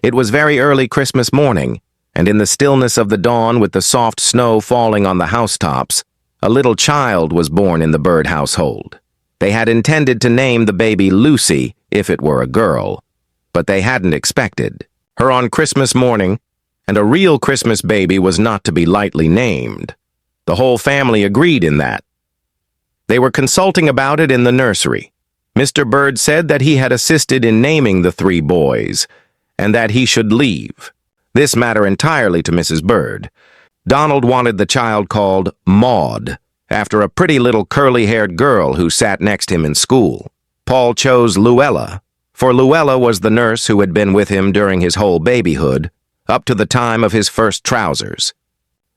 It was very early Christmas morning, and in the stillness of the dawn with the soft snow falling on the housetops, a little child was born in the Bird household. They had intended to name the baby Lucy if it were a girl, but they hadn't expected her on Christmas morning, and a real Christmas baby was not to be lightly named. The whole family agreed in that. They were consulting about it in the nursery. Mr. Bird said that he had assisted in naming the three boys, and that he should leave. This matter entirely to Mrs. Bird. Donald wanted the child called Maud, after a pretty little curly-haired girl who sat next him in school. Paul chose Luella, for Luella was the nurse who had been with him during his whole babyhood, up to the time of his first trousers,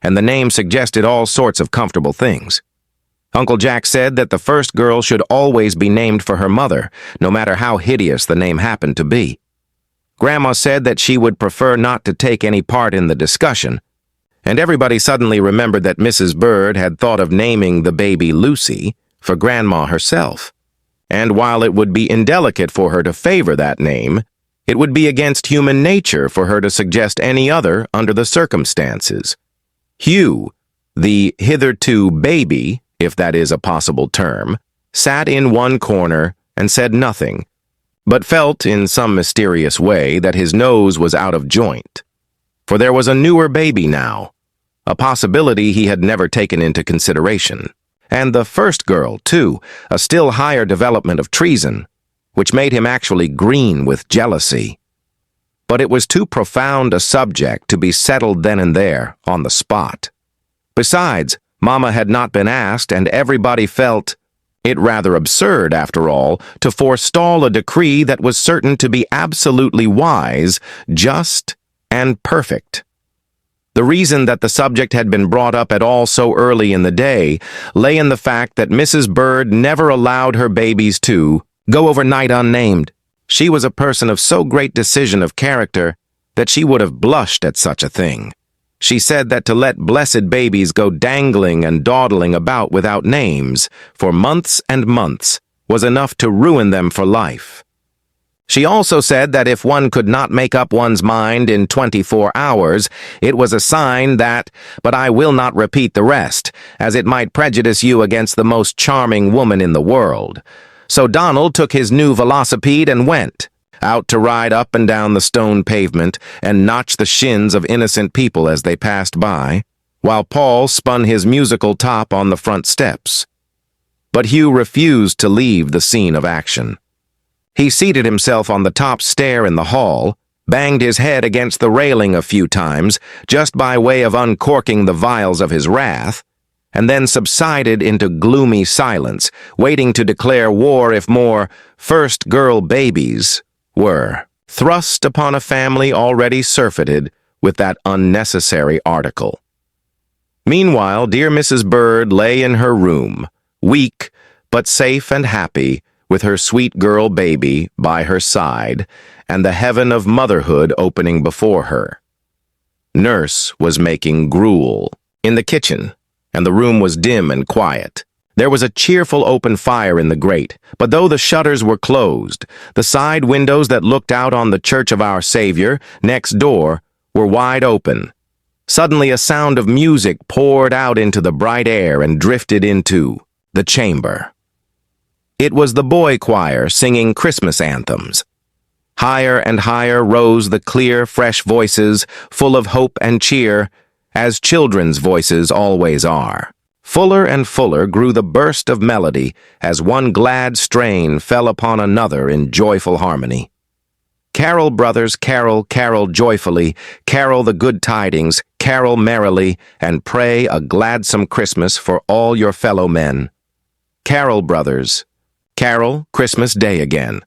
and the name suggested all sorts of comfortable things. Uncle Jack said that the first girl should always be named for her mother, no matter how hideous the name happened to be. Grandma said that she would prefer not to take any part in the discussion, and everybody suddenly remembered that Mrs. Bird had thought of naming the baby Lucy for Grandma herself. And while it would be indelicate for her to favor that name, it would be against human nature for her to suggest any other under the circumstances. Hugh, the hitherto baby, if that is a possible term, sat in one corner and said nothing, but felt in some mysterious way that his nose was out of joint. For there was a newer baby now, a possibility he had never taken into consideration. And the first girl, too, a still higher development of treason, which made him actually green with jealousy. But it was too profound a subject to be settled then and there, on the spot. Besides, Mama had not been asked, and everybody felt it rather absurd, after all, to forestall a decree that was certain to be absolutely wise, just, and perfect. The reason that the subject had been brought up at all so early in the day lay in the fact that Mrs. Bird never allowed her babies to go overnight unnamed. She was a person of so great decision of character that she would have blushed at such a thing. She said that to let blessed babies go dangling and dawdling about without names for months and months was enough to ruin them for life. She also said that if one could not make up one's mind in 24 hours, it was a sign that, but I will not repeat the rest, as it might prejudice you against the most charming woman in the world. So Donald took his new velocipede and went out to ride up and down the stone pavement and notch the shins of innocent people as they passed by, while Paul spun his musical top on the front steps. But Hugh refused to leave the scene of action. He seated himself on the top stair in the hall, banged his head against the railing a few times, just by way of uncorking the vials of his wrath, and then subsided into gloomy silence, waiting to declare war if more first girl babies were thrust upon a family already surfeited with that unnecessary article. Meanwhile, dear Mrs. Bird lay in her room, weak but safe and happy, with her sweet girl baby by her side, and the heaven of motherhood opening before her. Nurse was making gruel in the kitchen, and the room was dim and quiet. There was a cheerful open fire in the grate, but though the shutters were closed, the side windows that looked out on the Church of Our Savior, next door, were wide open. Suddenly a sound of music poured out into the bright air and drifted into the chamber. It was the boy choir singing Christmas anthems. Higher and higher rose the clear, fresh voices, full of hope and cheer, as children's voices always are. Fuller and fuller grew the burst of melody as one glad strain fell upon another in joyful harmony. Carol, brothers, carol, carol joyfully, carol the good tidings, carol merrily, and pray a gladsome Christmas for all your fellow men. Carol, brothers, carol, Christmas Day again.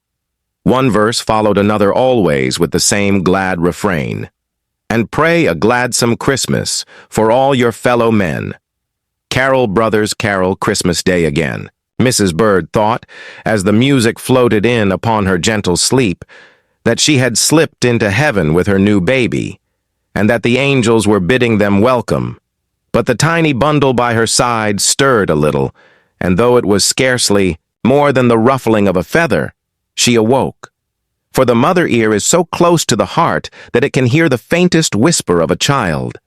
One verse followed another always with the same glad refrain. And pray a gladsome Christmas for all your fellow men. Carol, brothers, carol, Christmas Day again, Mrs. Bird thought, as the music floated in upon her gentle sleep, that she had slipped into heaven with her new baby, and that the angels were bidding them welcome. But the tiny bundle by her side stirred a little, and though it was scarcely more than the ruffling of a feather, she awoke. for the mother ear is so close to the heart that it can hear the faintest whisper of a child.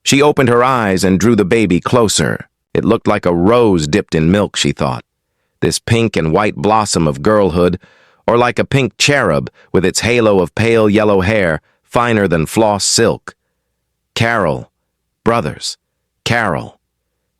She opened her eyes and drew the baby closer. It looked like a rose dipped in milk, she thought, this pink and white blossom of girlhood, or like a pink cherub with its halo of pale yellow hair, finer than floss silk. Carol, brothers, carol.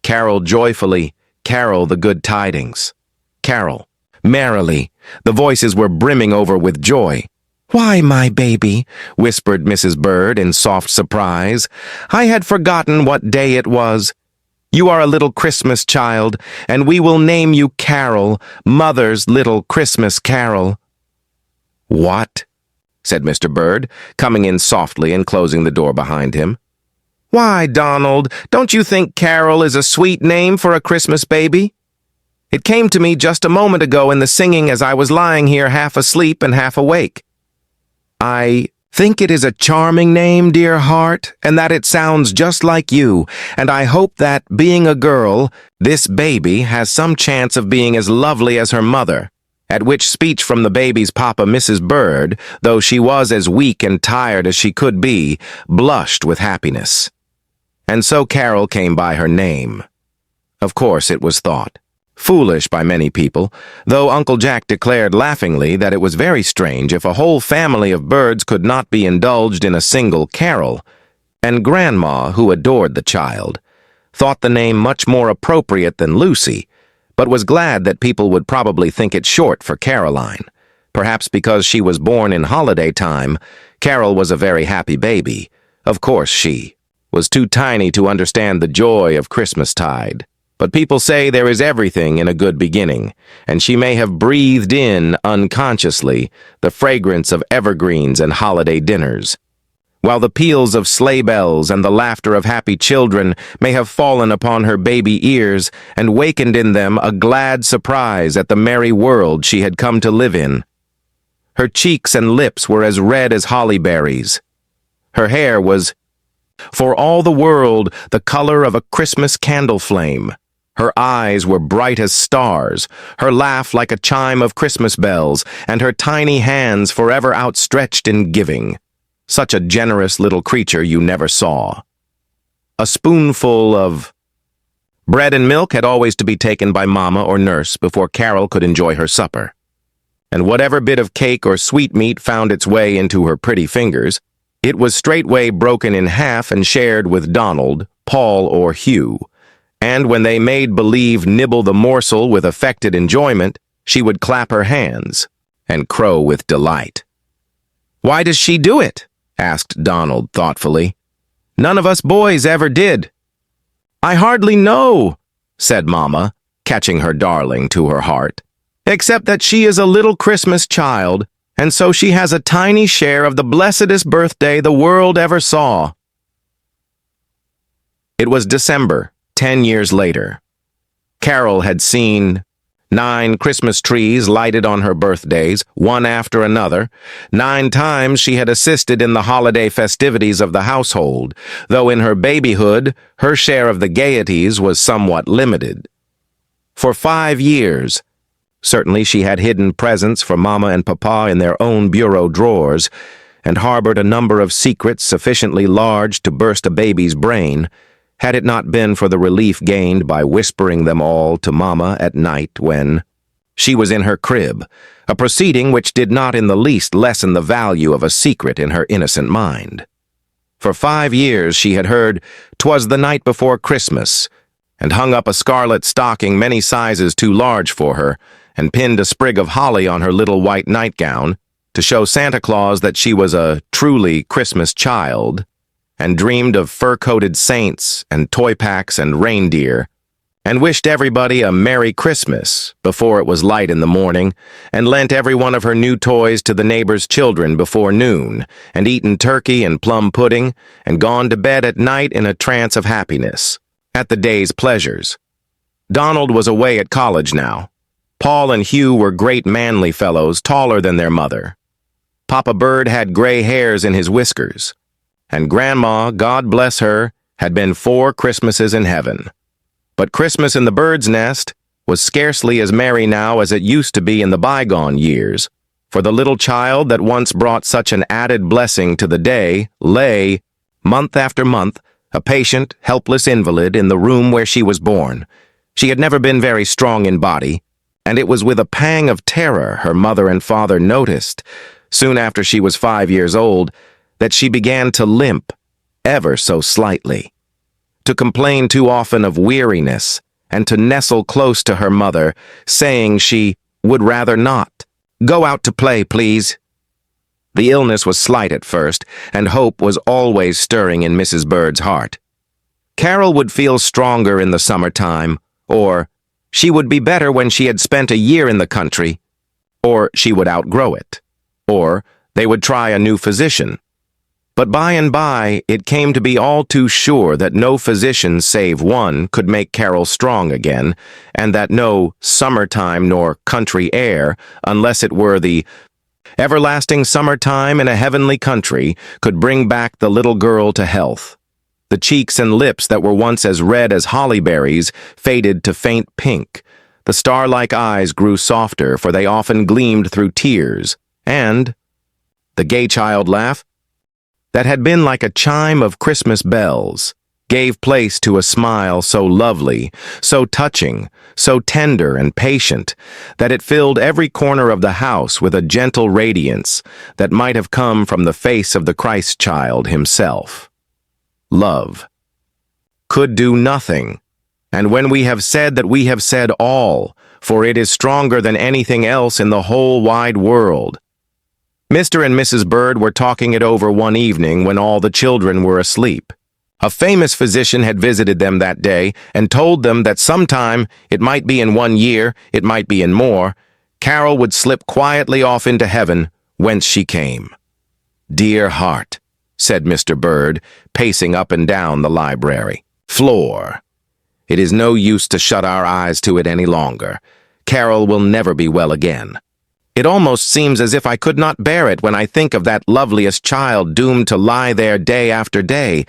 Carol joyfully, carol the good tidings. Carol, merrily, the voices were brimming over with joy. "Why, my baby," whispered Mrs. Bird in soft surprise. "I had forgotten what day it was. You are a little Christmas child, and we will name you Carol, Mother's little Christmas Carol." "What?" said Mr. Bird, coming in softly and closing the door behind him. "Why, Donald, don't you think Carol is a sweet name for a Christmas baby? It came to me just a moment ago in the singing as I was lying here half asleep and half awake. I think it is a charming name, dear heart, and that it sounds just like you, and I hope that, being a girl, this baby has some chance of being as lovely as her mother." At which speech from the baby's papa, Mrs. Bird, though she was as weak and tired as she could be, blushed with happiness. And so Carol came by her name. Of course, it was thought foolish by many people, though Uncle Jack declared laughingly that it was very strange if a whole family of birds could not be indulged in a single carol, and Grandma, who adored the child, thought the name much more appropriate than Lucy, but was glad that people would probably think it short for Caroline. Perhaps because she was born in holiday time, Carol was a very happy baby. Of course she was too tiny to understand the joy of Christmastide. But people say there is everything in a good beginning, and she may have breathed in, unconsciously, the fragrance of evergreens and holiday dinners, while the peals of sleigh bells and the laughter of happy children may have fallen upon her baby ears and wakened in them a glad surprise at the merry world she had come to live in. Her cheeks and lips were as red as holly berries. Her hair was, for all the world, the color of a Christmas candle flame. Her eyes were bright as stars, her laugh like a chime of Christmas bells, and her tiny hands forever outstretched in giving. Such a generous little creature you never saw. A spoonful of bread and milk had always to be taken by Mama or Nurse before Carol could enjoy her supper. And whatever bit of cake or sweetmeat found its way into her pretty fingers, it was straightway broken in half and shared with Donald, Paul, or Hugh. And when they made believe nibble the morsel with affected enjoyment, she would clap her hands and crow with delight. "Why does she do it?" asked Donald thoughtfully. "None of us boys ever did." "I hardly know," said Mama, catching her darling to her heart, "except that she is a little Christmas child, and so she has a tiny share of the blessedest birthday the world ever saw." It was December, 10 years later. Carol had seen 9 Christmas trees lighted on her birthdays, one after another. 9 times she had assisted in the holiday festivities of the household, though in her babyhood, her share of the gaieties was somewhat limited. For 5 years, certainly she had hidden presents for Mama and Papa in their own bureau drawers, and harbored a number of secrets sufficiently large to burst a baby's brain, had it not been for the relief gained by whispering them all to Mama at night when she was in her crib, a proceeding which did not in the least lessen the value of a secret in her innocent mind. For 5 years she had heard "'twas the night before Christmas," and hung up a scarlet stocking many sizes too large for her, and pinned a sprig of holly on her little white nightgown to show Santa Claus that she was a truly Christmas child, and dreamed of fur-coated saints and toy packs and reindeer, and wished everybody a Merry Christmas before it was light in the morning, and lent every one of her new toys to the neighbors' children before noon, and eaten turkey and plum pudding, and gone to bed at night in a trance of happiness at the day's pleasures. Donald was away at college now. Paul and Hugh were great manly fellows, taller than their mother. Papa Bird had gray hairs in his whiskers, and Grandma, God bless her, had been 4 Christmases in heaven. But Christmas in the bird's nest was scarcely as merry now as it used to be in the bygone years, for the little child that once brought such an added blessing to the day lay, month after month, a patient, helpless invalid in the room where she was born. She had never been very strong in body, and it was with a pang of terror her mother and father noticed, soon after she was 5 years old, that she began to limp, ever so slightly, to complain too often of weariness, and to nestle close to her mother, saying she would rather not. "Go out to play, please." The illness was slight at first, and hope was always stirring in Mrs. Bird's heart. Carol would feel stronger in the summertime, or she would be better when she had spent a year in the country, or she would outgrow it, or they would try a new physician. But by and by, it came to be all too sure that no physician save one could make Carol strong again, and that no summertime nor country air, unless it were the everlasting summertime in a heavenly country, could bring back the little girl to health. The cheeks and lips that were once as red as holly berries faded to faint pink. The star-like eyes grew softer, for they often gleamed through tears, and the gay child laugh, that had been like a chime of Christmas bells, gave place to a smile so lovely, so touching, so tender and patient, that it filled every corner of the house with a gentle radiance that might have come from the face of the Christ child himself. Love could do nothing, and when we have said that we have said all, for it is stronger than anything else in the whole wide world. Mr. and Mrs. Bird were talking it over one evening when all the children were asleep. A famous physician had visited them that day and told them that sometime, it might be in 1 year, it might be in more, Carol would slip quietly off into heaven, whence she came. "Dear heart," said Mr. Bird, pacing up and down the library floor. "It is no use to shut our eyes to it any longer. Carol will never be well again. It almost seems as if I could not bear it when I think of that loveliest child doomed to lie there day after day,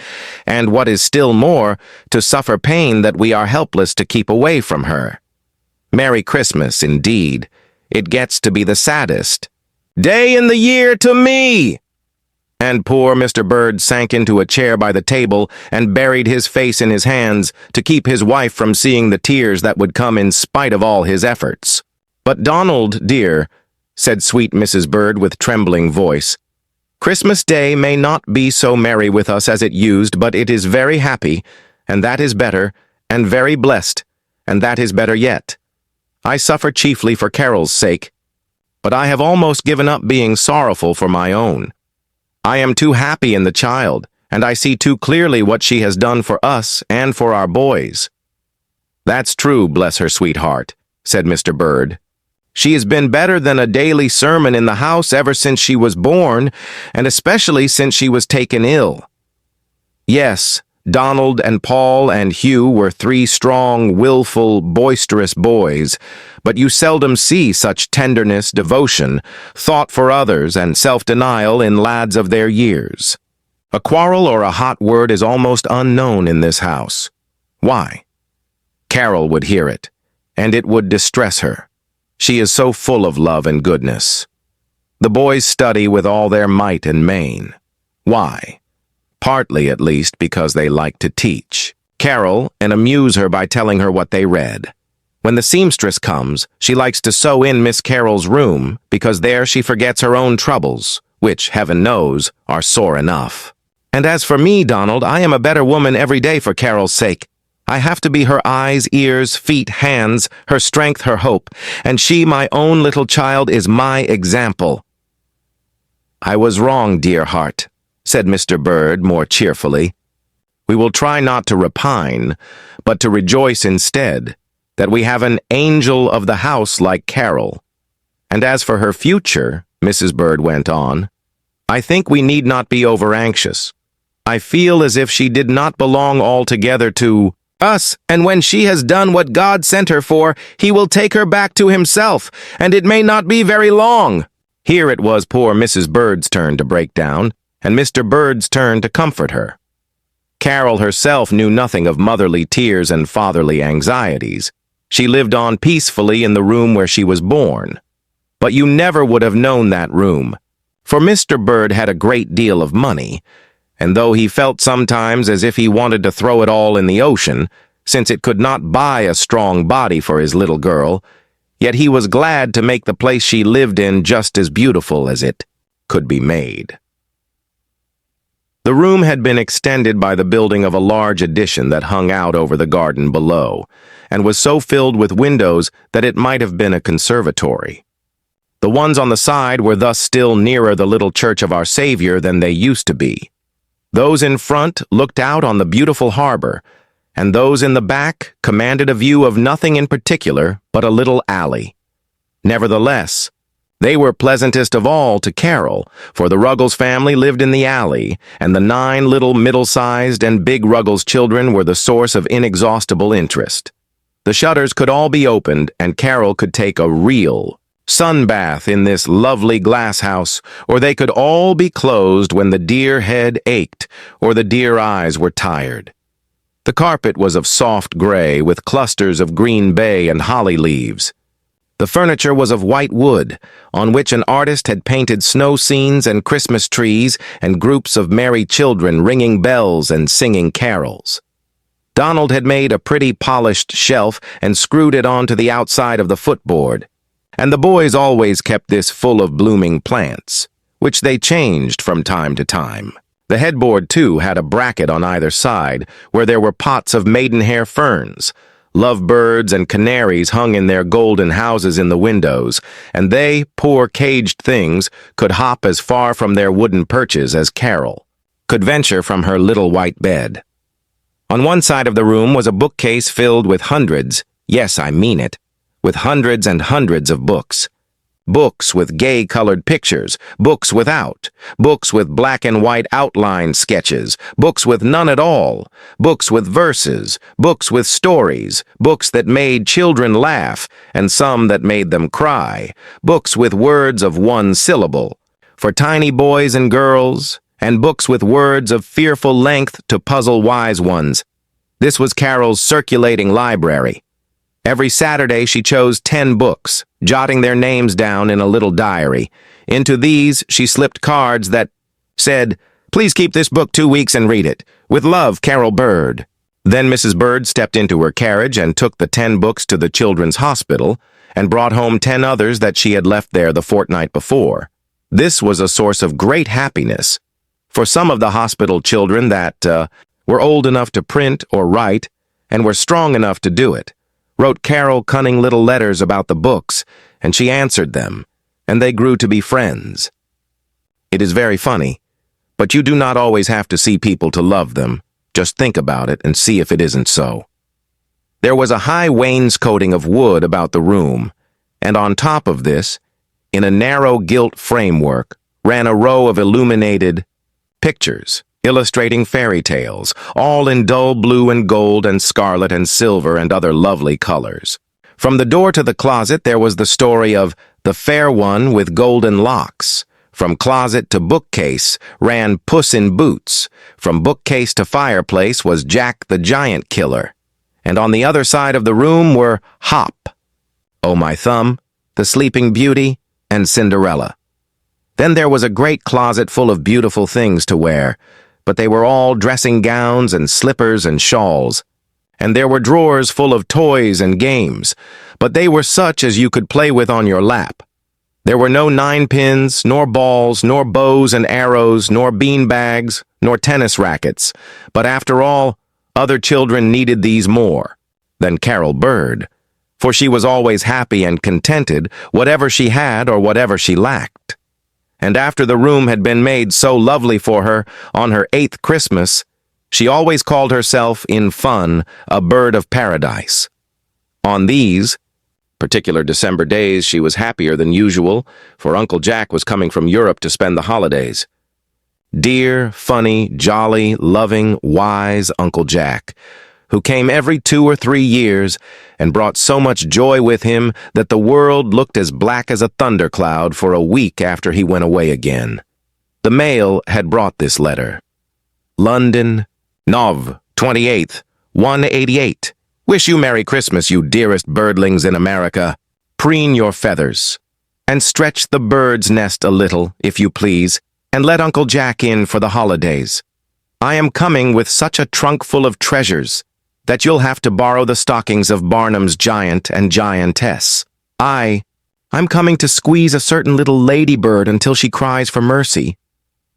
and what is still more, to suffer pain that we are helpless to keep away from her. Merry Christmas, indeed. It gets to be the saddest day in the year to me." And poor Mr. Bird sank into a chair by the table and buried his face in his hands to keep his wife from seeing the tears that would come in spite of all his efforts. "But Donald, dear," said sweet Mrs. Bird with trembling voice, "Christmas Day may not be so merry with us as it used, but it is very happy, and that is better, and very blessed, and that is better yet. I suffer chiefly for Carol's sake, but I have almost given up being sorrowful for my own. I am too happy in the child, and I see too clearly what she has done for us and for our boys." "That's true, bless her sweet heart," said Mr. Bird. "She has been better than a daily sermon in the house ever since she was born, and especially since she was taken ill. Yes, Donald and Paul and Hugh were 3 strong, willful, boisterous boys, but you seldom see such tenderness, devotion, thought for others, and self-denial in lads of their years. A quarrel or a hot word is almost unknown in this house. Why? Carol would hear it, and it would distress her. She is so full of love and goodness. The boys study with all their might and main. Why? Partly, at least, because they like to teach Carol and amuse her by telling her what they read. When the seamstress comes, she likes to sew in Miss Carol's room, because there she forgets her own troubles, which, heaven knows, are sore enough. And as for me, Donald, I am a better woman every day for Carol's sake. I have to be her eyes, ears, feet, hands, her strength, her hope, and she, my own little child, is my example." "I was wrong, dear heart," said Mr. Bird more cheerfully. "We will try not to repine, but to rejoice instead, that we have an angel of the house like Carol. And as for her future," Mrs. Bird went on, "I think we need not be over-anxious. I feel as if she did not belong altogether to us, and when she has done what God sent her for, he will take her back to himself, and it may not be very long." Here it was poor Mrs. Bird's turn to break down, and Mr. Bird's turn to comfort her. Carol herself knew nothing of motherly tears and fatherly anxieties. She lived on peacefully in the room where she was born. But you never would have known that room, for Mr. Bird had a great deal of money, and though he felt sometimes as if he wanted to throw it all in the ocean, since it could not buy a strong body for his little girl, yet he was glad to make the place she lived in just as beautiful as it could be made. The room had been extended by the building of a large addition that hung out over the garden below, and was so filled with windows that it might have been a conservatory. The ones on the side were thus still nearer the little church of our Savior than they used to be. Those in front looked out on the beautiful harbor, and those in the back commanded a view of nothing in particular but a little alley. Nevertheless, they were pleasantest of all to Carol, for the Ruggles family lived in the alley, and the 9 little middle-sized and big Ruggles children were the source of inexhaustible interest. The shutters could all be opened, and Carol could take a real sunbath in this lovely glass house, or they could all be closed when the dear head ached or the dear eyes were tired. The carpet was of soft gray with clusters of green bay and holly leaves. The furniture was of white wood, on which an artist had painted snow scenes and Christmas trees and groups of merry children ringing bells and singing carols. Donald had made a pretty polished shelf and screwed it onto the outside of the footboard, and the boys always kept this full of blooming plants, which they changed from time to time. The headboard, too, had a bracket on either side, where there were pots of maidenhair ferns. Lovebirds and canaries hung in their golden houses in the windows, and they, poor caged things, could hop as far from their wooden perches as Carol could venture from her little white bed. On one side of the room was a bookcase filled with hundreds, yes, I mean it, with hundreds and hundreds of books. Books with gay-colored pictures, books without, books with black and white outline sketches, books with none at all, books with verses, books with stories, books that made children laugh, and some that made them cry, books with words of one syllable, for tiny boys and girls, and books with words of fearful length to puzzle wise ones. This was Carol's circulating library. Every Saturday she chose 10 books, jotting their names down in a little diary. Into these she slipped cards that said, "Please keep this book 2 weeks and read it. With love, Carol Bird." Then Mrs. Bird stepped into her carriage and took the 10 books to the children's hospital and brought home 10 others that she had left there the fortnight before. This was a source of great happiness, for some of the hospital children that were old enough to print or write and were strong enough to do it wrote Carol cunning little letters about the books, and she answered them, and they grew to be friends. It is very funny, but you do not always have to see people to love them. Just think about it and see if it isn't so. There was a high wainscoting of wood about the room, and on top of this, in a narrow gilt framework, ran a row of illuminated pictures, illustrating fairy tales, all in dull blue and gold and scarlet and silver and other lovely colors. From the door to the closet there was the story of the Fair One with Golden Locks. From closet to bookcase ran Puss in Boots. From bookcase to fireplace was Jack the Giant Killer. And on the other side of the room were Hop, Oh My Thumb, The Sleeping Beauty, and Cinderella. Then there was a great closet full of beautiful things to wear, but they were all dressing gowns and slippers and shawls. And there were drawers full of toys and games, but they were such as you could play with on your lap. There were no 9-pins, nor balls, nor bows and arrows, nor bean bags, nor tennis rackets, but after all, other children needed these more than Carol Bird, for she was always happy and contented, whatever she had or whatever she lacked. And after the room had been made so lovely for her on her 8th Christmas, she always called herself, in fun, a bird of paradise. On these particular December days, she was happier than usual, for Uncle Jack was coming from Europe to spend the holidays. Dear, funny, jolly, loving, wise Uncle Jack, who came every 2 or 3 years and brought so much joy with him that the world looked as black as a thundercloud for a week after he went away again. The mail had brought this letter. London, Nov. 28th, 188. Wish you Merry Christmas, you dearest birdlings in America. Preen your feathers. and stretch the bird's nest a little, if you please, and let Uncle Jack in for the holidays. I am coming with such a trunk full of treasures that you'll have to borrow the stockings of Barnum's giant and giantess. I'm coming to squeeze a certain little ladybird until she cries for mercy.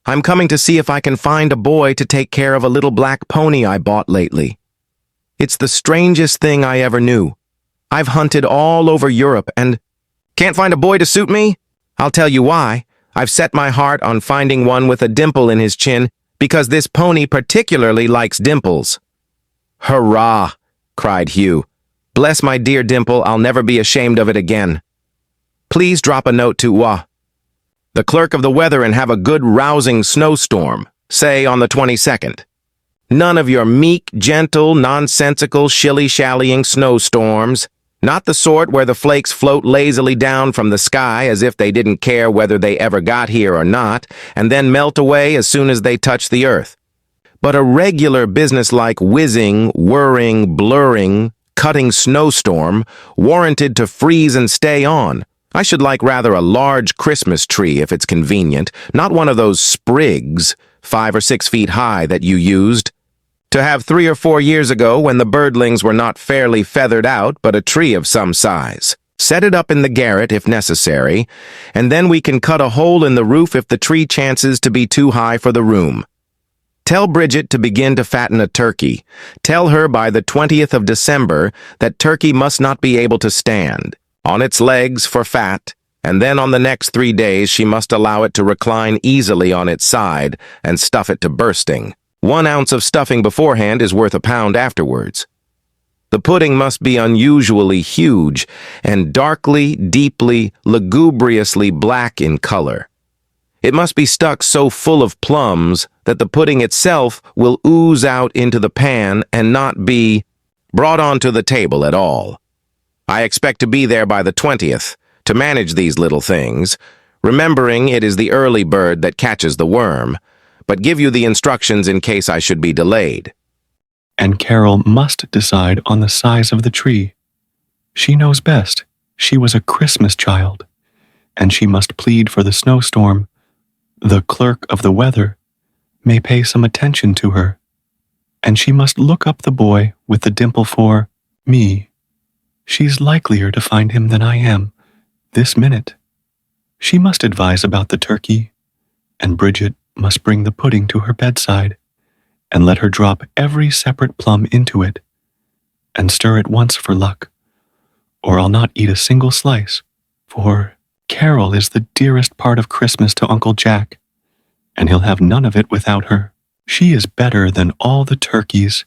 I'm coming to see if I can find a boy to take care of a little black pony I bought lately. It's the strangest thing I ever knew. I've hunted all over Europe and can't find a boy to suit me? I'll tell you why. I've set my heart on finding one with a dimple in his chin because this pony particularly likes dimples. Hurrah! Cried Hugh. Bless my dear dimple, I'll never be ashamed of it again. Please drop a note to, the clerk of the weather and have a good rousing snowstorm, say on the 22nd. None of your meek, gentle, nonsensical, shilly-shallying snowstorms. Not the sort where the flakes float lazily down from the sky as if they didn't care whether they ever got here or not, and then melt away as soon as they touch the earth. But a regular businesslike whizzing, whirring, blurring, cutting snowstorm, warranted to freeze and stay on. I should like rather a large Christmas tree if it's convenient, not one of those sprigs, 5 or 6 feet high that you used to have 3 or 4 years ago when the birdlings were not fairly feathered out, but a tree of some size. Set it up in the garret if necessary, and then we can cut a hole in the roof if the tree chances to be too high for the room. Tell Bridget to begin to fatten a turkey. Tell her by the 20th of December that turkey must not be able to stand, on its legs for fat, and then on the next 3 days she must allow it to recline easily on its side and stuff it to bursting. 1 ounce of stuffing beforehand is worth a pound afterwards. The pudding must be unusually huge and darkly, deeply, lugubriously black in color. It must be stuck so full of plums that the pudding itself will ooze out into the pan and not be brought onto the table at all. I expect to be there by the 20th to manage these little things, remembering it is the early bird that catches the worm, but give you the instructions in case I should be delayed. And Carol must decide on the size of the tree. She knows best. She was a Christmas child, and she must plead for the snowstorm. The clerk of the weather may pay some attention to her, and she must look up the boy with the dimple for me. She's likelier to find him than I am, this minute. She must advise about the turkey, and Bridget must bring the pudding to her bedside, and let her drop every separate plum into it, and stir it once for luck, or I'll not eat a single slice, for Carol is the dearest part of Christmas to Uncle Jack, and he'll have none of it without her. She is better than all the turkeys,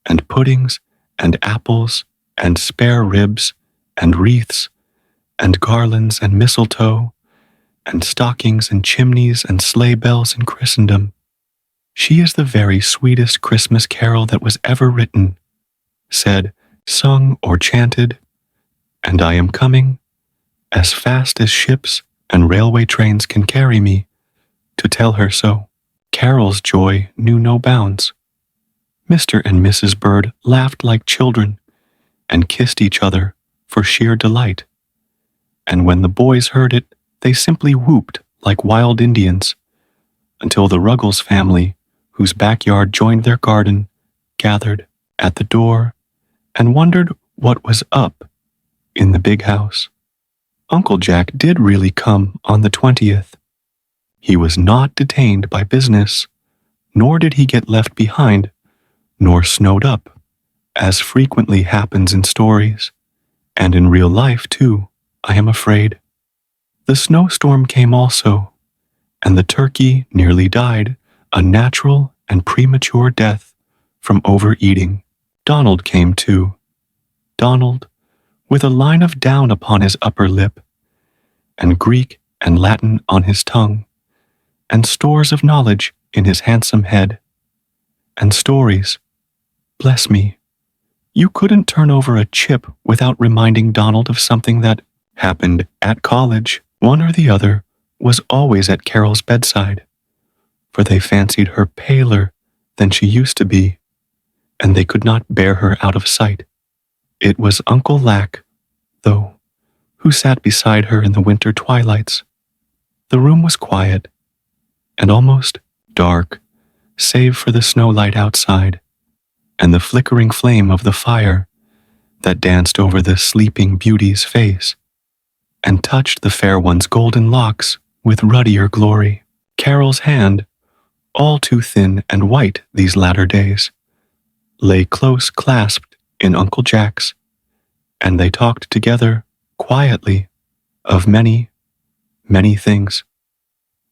and puddings, and apples, and spare ribs, and wreaths, and garlands, and mistletoe, and stockings, and chimneys, and sleigh bells in Christendom. She is the very sweetest Christmas carol that was ever written, said, sung, or chanted, and I am coming, as fast as ships and railway trains can carry me, to tell her so. Carol's joy knew no bounds. Mr. and Mrs. Bird laughed like children and kissed each other for sheer delight. And when the boys heard it, they simply whooped like wild Indians, until the Ruggles family, whose backyard joined their garden, gathered at the door and wondered what was up in the big house. Uncle Jack did really come on the 20th. He was not detained by business, nor did he get left behind, nor snowed up, as frequently happens in stories, and in real life too, I am afraid. The snowstorm came also, and the turkey nearly died a natural and premature death from overeating. Donald came too. Donald, with a line of down upon his upper lip, and Greek and Latin on his tongue, and stores of knowledge in his handsome head, and stories. Bless me, you couldn't turn over a chip without reminding Donald of something that happened at college. One or the other was always at Carol's bedside, for they fancied her paler than she used to be, and they could not bear her out of sight. It was Uncle Lack, though, who sat beside her in the winter twilights. The room was quiet and almost dark, save for the snowlight outside and the flickering flame of the fire that danced over the sleeping beauty's face and touched the fair one's golden locks with ruddier glory. Carol's hand, all too thin and white these latter days, lay close clasped in Uncle Jack's, and they talked together quietly of many, many things.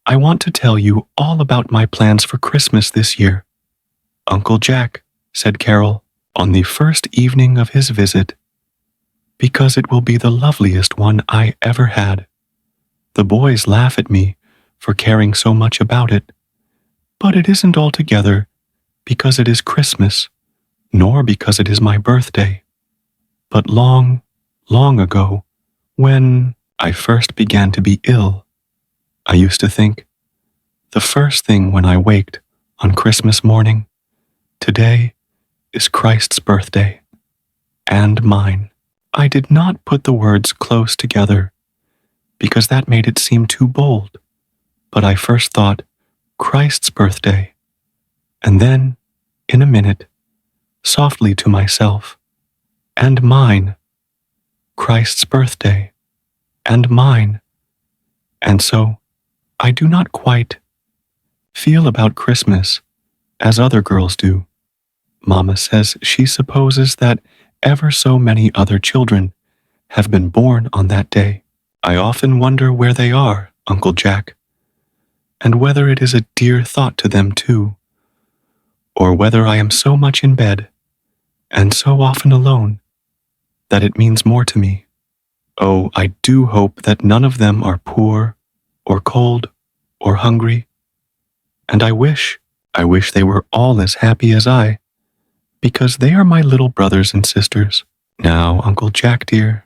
I want to tell you all about my plans for Christmas this year, Uncle Jack, said Carol on the first evening of his visit, because it will be the loveliest one I ever had. The boys laugh at me for caring so much about it, but it isn't altogether because it is Christmas, nor because it is my birthday, but long, long ago, when I first began to be ill, I used to think, the first thing when I waked on Christmas morning, today is Christ's birthday, and mine. I did not put the words close together, because that made it seem too bold, but I first thought, Christ's birthday, and then, in a minute, softly to myself, and mine, Christ's birthday, and mine. And so, I do not quite feel about Christmas as other girls do. Mama says she supposes that ever so many other children have been born on that day. I often wonder where they are, Uncle Jack, and whether it is a dear thought to them too, or whether I am so much in bed and so often alone that it means more to me. Oh, I do hope that none of them are poor or cold or hungry, and I wish they were all as happy as I, because they are my little brothers and sisters. Now, Uncle Jack dear,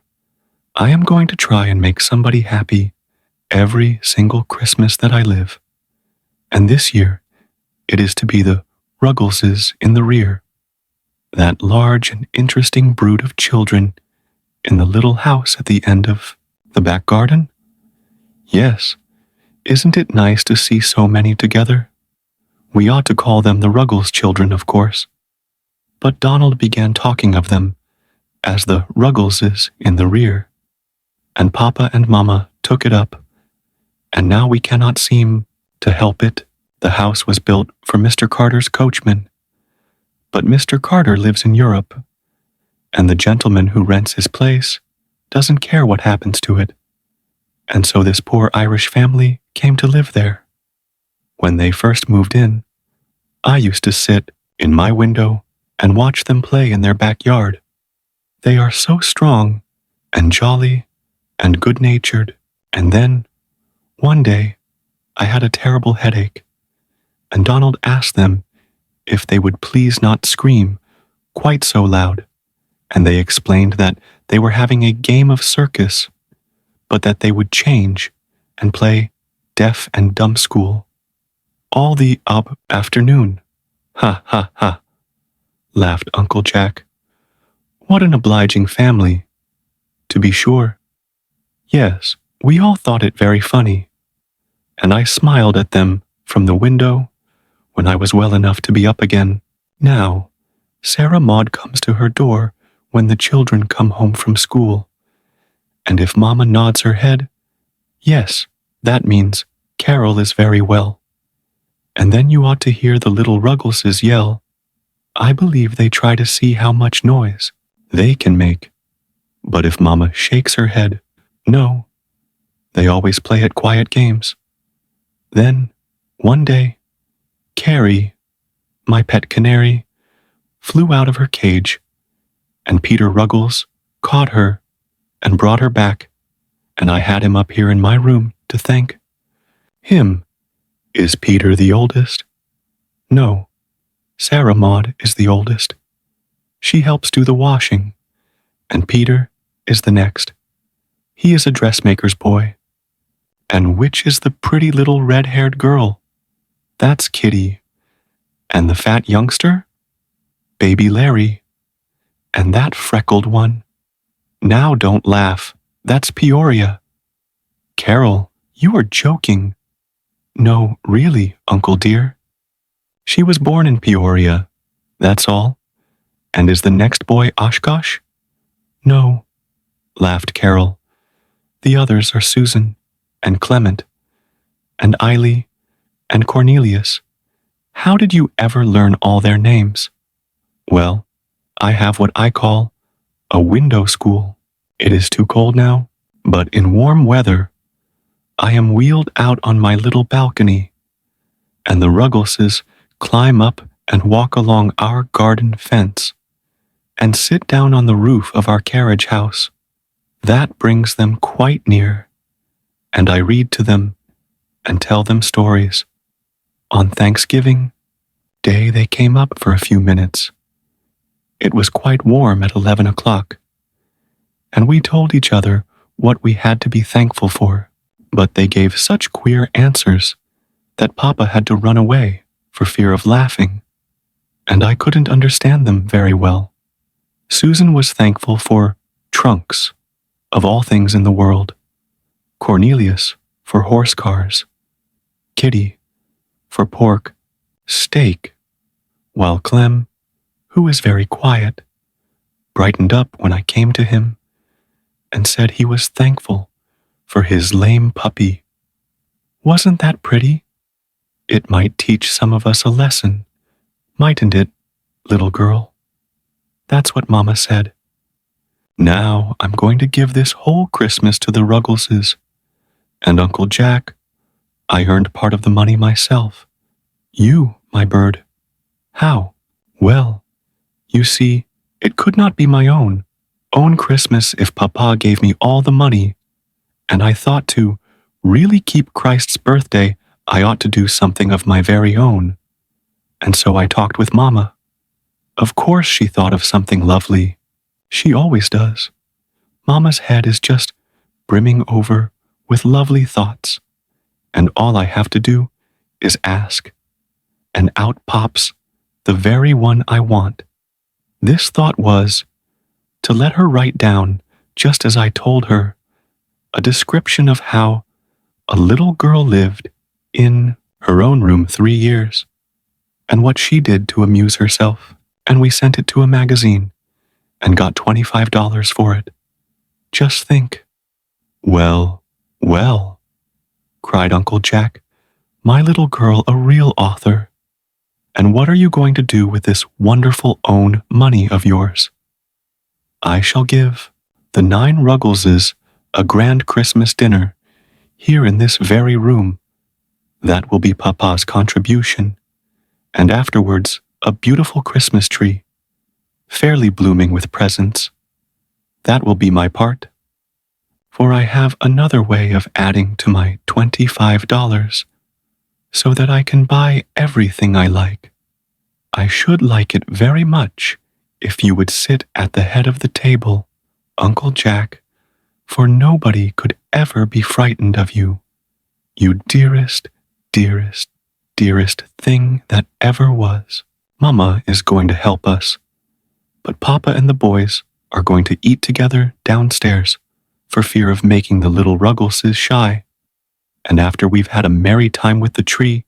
I am going to try and make somebody happy every single Christmas that I live, and this year it is to be the Ruggleses in the rear, that large and interesting brood of children in the little house at the end of the back garden. Yes, isn't it nice to see so many together? We ought to call them the Ruggles children, of course. But Donald began talking of them as the Ruggleses in the rear, and Papa and Mama took it up, and now we cannot seem to help it. The house was built for Mr. Carter's coachman, but Mr. Carter lives in Europe, and the gentleman who rents his place doesn't care what happens to it, and so this poor Irish family came to live there. When they first moved in, I used to sit in my window and watch them play in their backyard. They are so strong and jolly and good-natured, and then, one day, I had a terrible headache, and Donald asked them if they would please not scream quite so loud, and they explained that they were having a game of circus, but that they would change and play deaf and dumb school all the afternoon. Ha, ha, ha, laughed Uncle Jack. What an obliging family, to be sure. Yes, we all thought it very funny, and I smiled at them from the window when I was well enough to be up again. Now, Sarah Maud comes to her door when the children come home from school, and if Mama nods her head, yes, that means Carol is very well. And then you ought to hear the little Ruggleses yell. I believe they try to see how much noise they can make. But if Mama shakes her head, no, they always play at quiet games. Then, one day, Carrie, my pet canary, flew out of her cage, and Peter Ruggles caught her and brought her back, and I had him up here in my room to thank him. Is Peter the oldest? No, Sarah Maud is the oldest. She helps do the washing, and Peter is the next. He is a dressmaker's boy. And which is the pretty little red-haired girl? That's Kitty. And the fat youngster? Baby Larry. And that freckled one? Now don't laugh, That's Peoria. Carol, you are joking. No, really, Uncle dear. She was born in Peoria, that's all. And is the next boy Oshkosh? No, laughed Carol. The others are Susan and Clement and Eiley and Cornelius. How did you ever learn all their names? Well, I have what I call a window school. It is too cold now, but in warm weather, I am wheeled out on my little balcony, and the Ruggleses climb up and walk along our garden fence and sit down on the roof of our carriage house. That brings them quite near, and I read to them and tell them stories. On Thanksgiving Day, they came up for a few minutes. It was quite warm at 11 o'clock, and we told each other what we had to be thankful for, but they gave such queer answers that Papa had to run away for fear of laughing, and I couldn't understand them very well. Susan was thankful for trunks, of all things in the world, Cornelius for horse cars, Kitty for pork, steak, while Clem, who is very quiet, brightened up when I came to him and said he was thankful for his lame puppy. Wasn't that pretty? It might teach some of us a lesson, mightn't it, little girl? That's what Mama said. Now I'm going to give this whole Christmas to the Ruggleses. And Uncle Jack, I earned part of the money myself. You, my bird. How? Well, you see, it could not be my own Christmas if Papa gave me all the money, and I thought to really keep Christ's birthday, I ought to do something of my very own. And so I talked with Mama. Of course she thought of something lovely. She always does. Mama's head is just brimming over with lovely thoughts, and all I have to do is ask, and out pops the very one I want. This thought was to let her write down, just as I told her, a description of how a little girl lived in her own room 3 years, and what she did to amuse herself, and we sent it to a magazine and got $25 for it. Just think. Well, well, cried Uncle Jack, my little girl a real author. And what are you going to do with this wonderful own money of yours? I shall give the 9 Ruggleses a grand Christmas dinner here in this very room. That will be Papa's contribution, and afterwards a beautiful Christmas tree, fairly blooming with presents. That will be my part. For I have another way of adding to my $25, so that I can buy everything I like. I should like it very much if you would sit at the head of the table, Uncle Jack, for nobody could ever be frightened of you. You dearest, dearest, dearest thing that ever was. Mama is going to help us, but Papa and the boys are going to eat together downstairs for fear of making the little Ruggleses shy. And after we've had a merry time with the tree,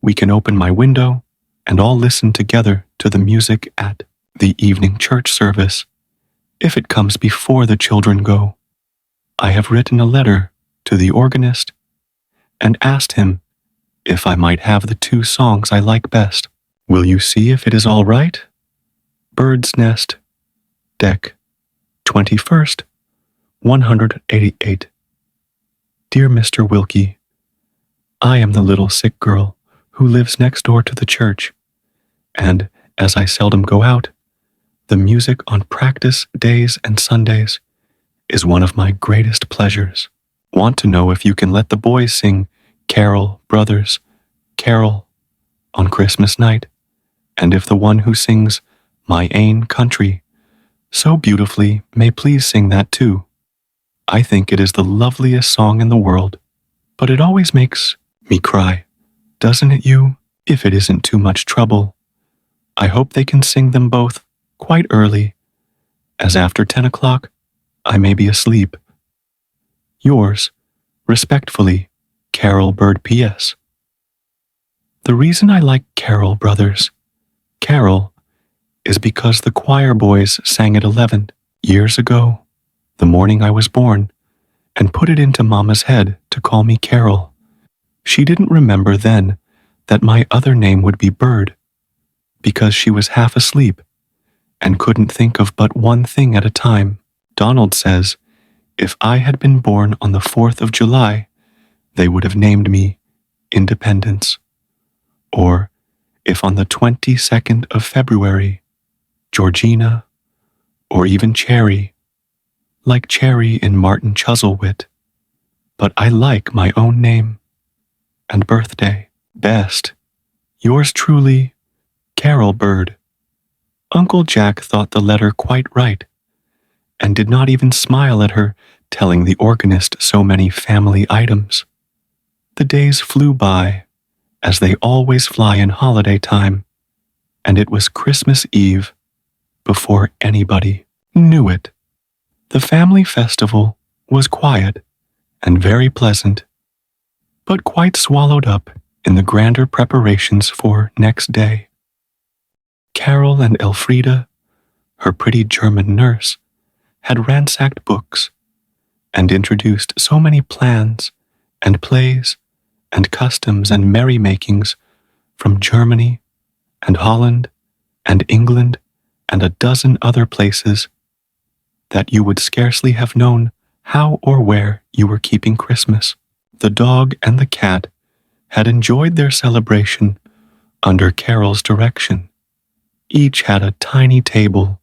we can open my window and all listen together to the music at the evening church service, if it comes before the children go. I have written a letter to the organist and asked him if I might have the 2 songs I like best. Will you see if it is all right? Bird's Nest, Deck, 21st, 188. Dear Mr. Wilkie, I am the little sick girl who lives next door to the church, and as I seldom go out, the music on practice days and Sundays is one of my greatest pleasures. Want to know if you can let the boys sing Carol, Brothers, Carol on Christmas night, and if the one who sings My Ain Country so beautifully may please sing that too. I think it is the loveliest song in the world, but it always makes me cry, doesn't it you? If it isn't too much trouble, I hope they can sing them both quite early, as after 10 o'clock I may be asleep Yours, respectfully, Carol Bird P.S. The reason I like Carol, brothers, Carol, is because the choir boys sang at 11 years ago, the morning I was born, and put it into Mama's head to call me Carol. She didn't remember then that my other name would be Bird, because she was half asleep and couldn't think of but one thing at a time. Donald says, if I had been born on the 4th of July, they would have named me Independence. Or, if on the 22nd of February, Georgina, or even Cherry, like Cherry in Martin Chuzzlewit. But I like my own name and birthday best. Yours truly, Carol Bird. Uncle Jack thought the letter quite right, and did not even smile at her telling the organist so many family items. The days flew by, as they always fly in holiday time, and it was Christmas Eve before anybody knew it. The family festival was quiet and very pleasant, but quite swallowed up in the grander preparations for next day. Carol and Elfrida, her pretty German nurse, had ransacked books and introduced so many plans and plays and customs and merrymakings from Germany and Holland and England and a dozen other places that you would scarcely have known how or where you were keeping Christmas. The dog and the cat had enjoyed their celebration under Carol's direction. Each had a tiny table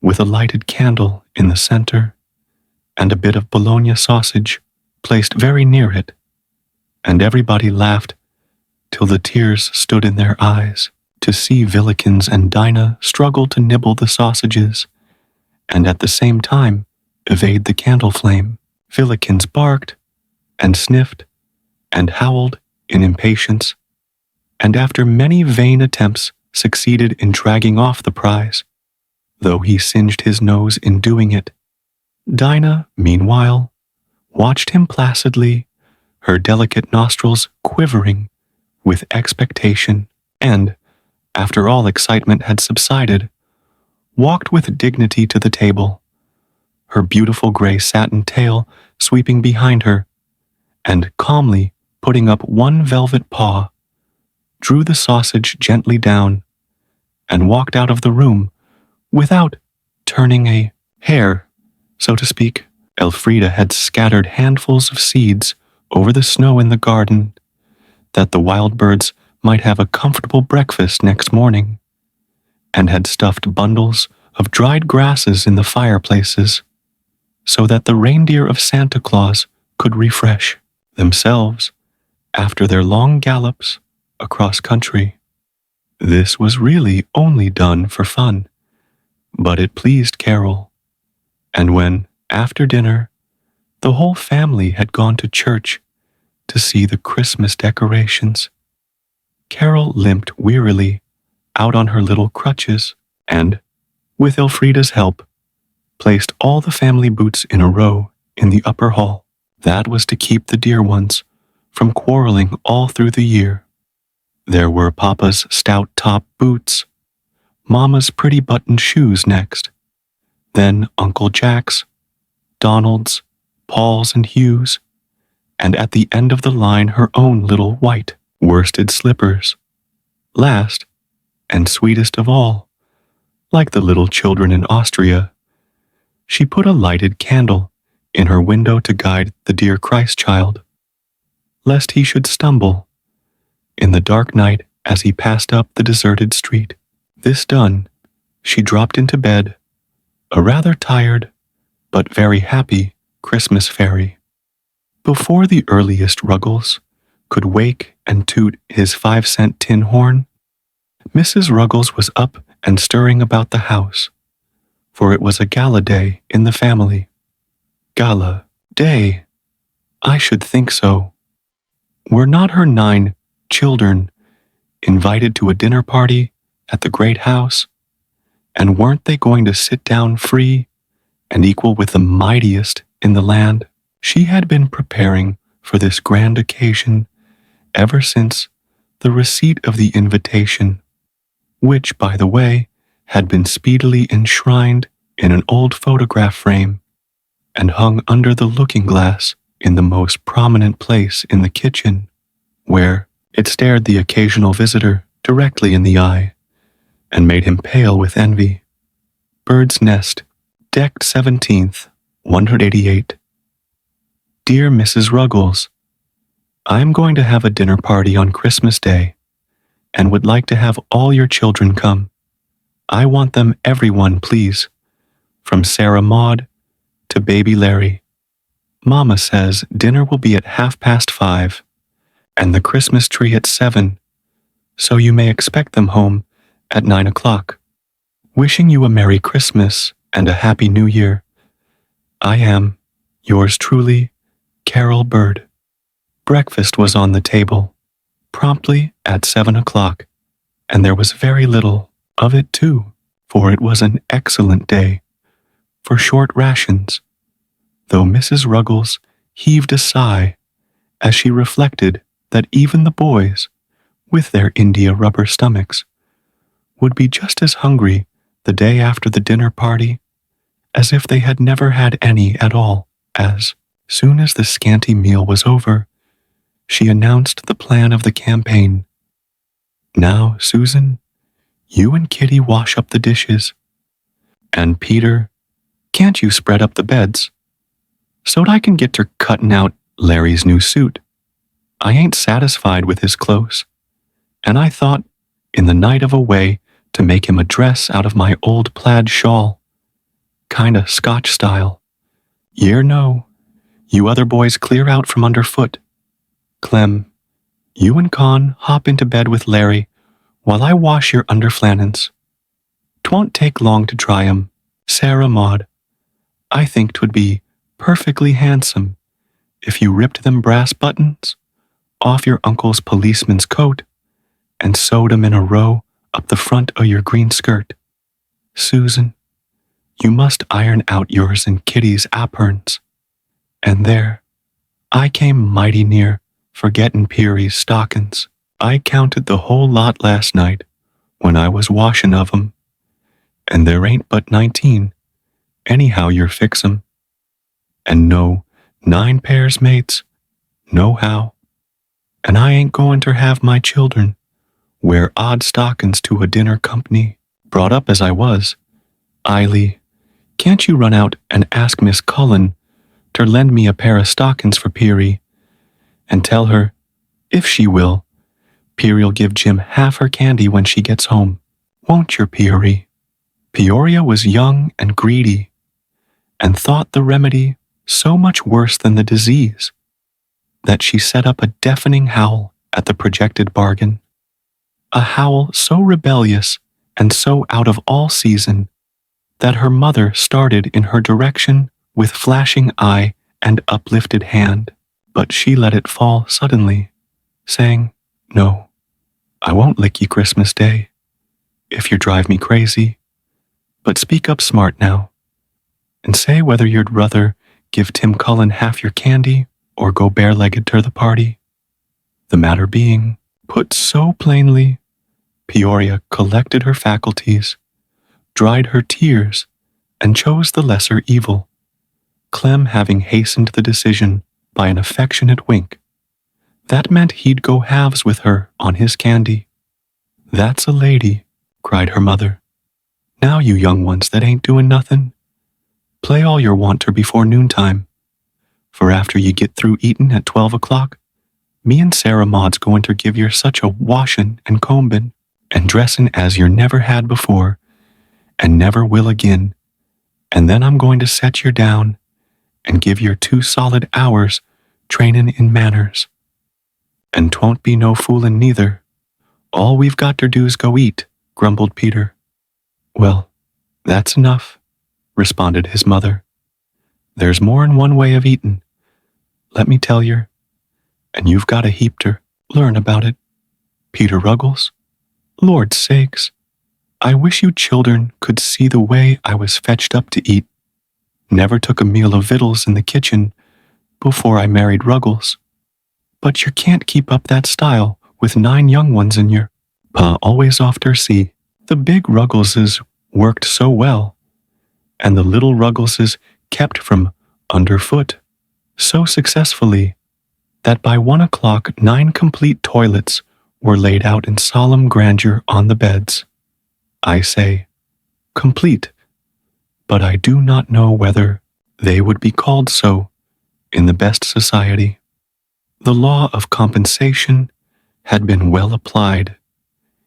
with a lighted candle in the center and a bit of bologna sausage placed very near it, and everybody laughed till the tears stood in their eyes to see Villikins and Dinah struggle to nibble the sausages and at the same time evade the candle flame. Villikins barked and sniffed and howled in impatience, and after many vain attempts succeeded in dragging off the prize, though he singed his nose in doing it. Dinah, meanwhile, watched him placidly, her delicate nostrils quivering with expectation, and, after all excitement had subsided, walked with dignity to the table, her beautiful gray satin tail sweeping behind her, and calmly putting up one velvet paw, drew the sausage gently down, and walked out of the room without turning a hair, so to speak. Elfrida had scattered handfuls of seeds over the snow in the garden, that the wild birds might have a comfortable breakfast next morning, and had stuffed bundles of dried grasses in the fireplaces, so that the reindeer of Santa Claus could refresh themselves after their long gallops across country. This was really only done for fun, but it pleased Carol, and when, after dinner, the whole family had gone to church to see the Christmas decorations, Carol limped wearily out on her little crutches and, with Elfrida's help, placed all the family boots in a row in the upper hall. That was to keep the dear ones from quarreling all through the year. There were Papa's stout top boots, Mama's pretty buttoned shoes next, then Uncle Jack's, Donald's, Paul's and Hugh's, and at the end of the line her own little white worsted slippers. Last, and sweetest of all, like the little children in Austria, she put a lighted candle in her window to guide the dear Christ child, lest he should stumble in the dark night as he passed up the deserted street. This done, she dropped into bed, a rather tired but very happy Christmas fairy. Before the earliest Ruggles could wake and toot his 5-cent tin horn, Mrs. Ruggles was up and stirring about the house, for it was a gala day in the family. Gala day? I should think so. Were not her 9 children invited to a dinner party at the great house, and weren't they going to sit down free and equal with the mightiest in the land? She had been preparing for this grand occasion ever since the receipt of the invitation, which, by the way, had been speedily enshrined in an old photograph frame and hung under the looking-glass in the most prominent place in the kitchen, where it stared the occasional visitor directly in the eye and made him pale with envy. Bird's Nest, decked 17th, 188. Dear Mrs. Ruggles, I am going to have a dinner party on Christmas Day and would like to have all your children come. I want them everyone, please, from Sarah Maud to baby Larry. Mama says dinner will be at 5:30 and the Christmas tree at 7, so you may expect them home at 9 o'clock. Wishing you a Merry Christmas and a Happy New Year. I am, yours truly, Carol Bird. Breakfast was on the table, promptly at 7 o'clock, and there was very little of it too, for it was an excellent day for short rations, though Mrs. Ruggles heaved a sigh as she reflected that even the boys, with their India rubber stomachs, would be just as hungry the day after the dinner party as if they had never had any at all. As soon as the scanty meal was over, she announced the plan of the campaign. Now, Susan, you and Kitty wash up the dishes. And Peter, can't you spread up the beds so't I can get to cutting out Larry's new suit? I ain't satisfied with his clothes, and I thought, in the night of a way, to make him a dress out of my old plaid shawl, kinda Scotch style. Yer no, you other boys clear out from underfoot. Clem, you and Con hop into bed with Larry while I wash your underflannins. 'Twon't take long to dry 'em, Sarah Maud. I think 'twould be perfectly handsome if you ripped them brass buttons off your uncle's policeman's coat and sewed 'em in a row up the front o' your green skirt. Susan, you must iron out yours and Kitty's aprons. And there, I came mighty near forgettin' Peary's stockings. I counted the whole lot last night when I was washin' of 'em, and there ain't but 19, anyhow you're fix 'em. And no 9 pairs, mates, nohow. And I ain't goin' ter have my children wear odd stockings to a dinner company. Brought up as I was, Eily, can't you run out and ask Miss Cullen ter lend me a pair of stockings for Peary, and tell her, if she will, Peary'll give Jim half her candy when she gets home. Won't yer, Peary? Peoria was young and greedy, and thought the remedy so much worse than the disease, that she set up a deafening howl at the projected bargain. A howl so rebellious and so out of all season that her mother started in her direction with flashing eye and uplifted hand, but she let it fall suddenly, saying, No, I won't lick ye Christmas Day, if you drive me crazy, but speak up smart now, and say whether you'd rather give Tim Cullen half your candy or go bare-legged to the party. The matter being put so plainly, Peoria collected her faculties, dried her tears, and chose the lesser evil, Clem having hastened the decision by an affectionate wink. That meant he'd go halves with her on his candy. That's a lady, cried her mother. Now you young ones that ain't doin' nothin', play all your wanter before noontime, for after you get through eatin' at 12 o'clock, me and Sarah Maud's goin' ter give yer such a washin' and combin' and dressin' as yer never had before and never will agin, and then I'm going to set yer down and give yer 2 solid hours trainin' in manners. And 'twon't be no foolin' neither. All we've got ter do's go eat, grumbled Peter. Well, that's enough, responded his mother. There's more'n one way of eatin', let me tell yer, and you've got a heap ter learn about it. Peter Ruggles, Lord's sakes, I wish you children could see the way I was fetched up to eat. Never took a meal of victuals in the kitchen before I married Ruggles. But you can't keep up that style with 9 young ones in your Pa always off her see. The big Ruggleses worked so well, and the little Ruggleses kept from underfoot so successfully that by 1 o'clock 9 complete toilets were laid out in solemn grandeur on the beds. I say, complete, but I do not know whether they would be called so in the best society. The law of compensation had been well applied.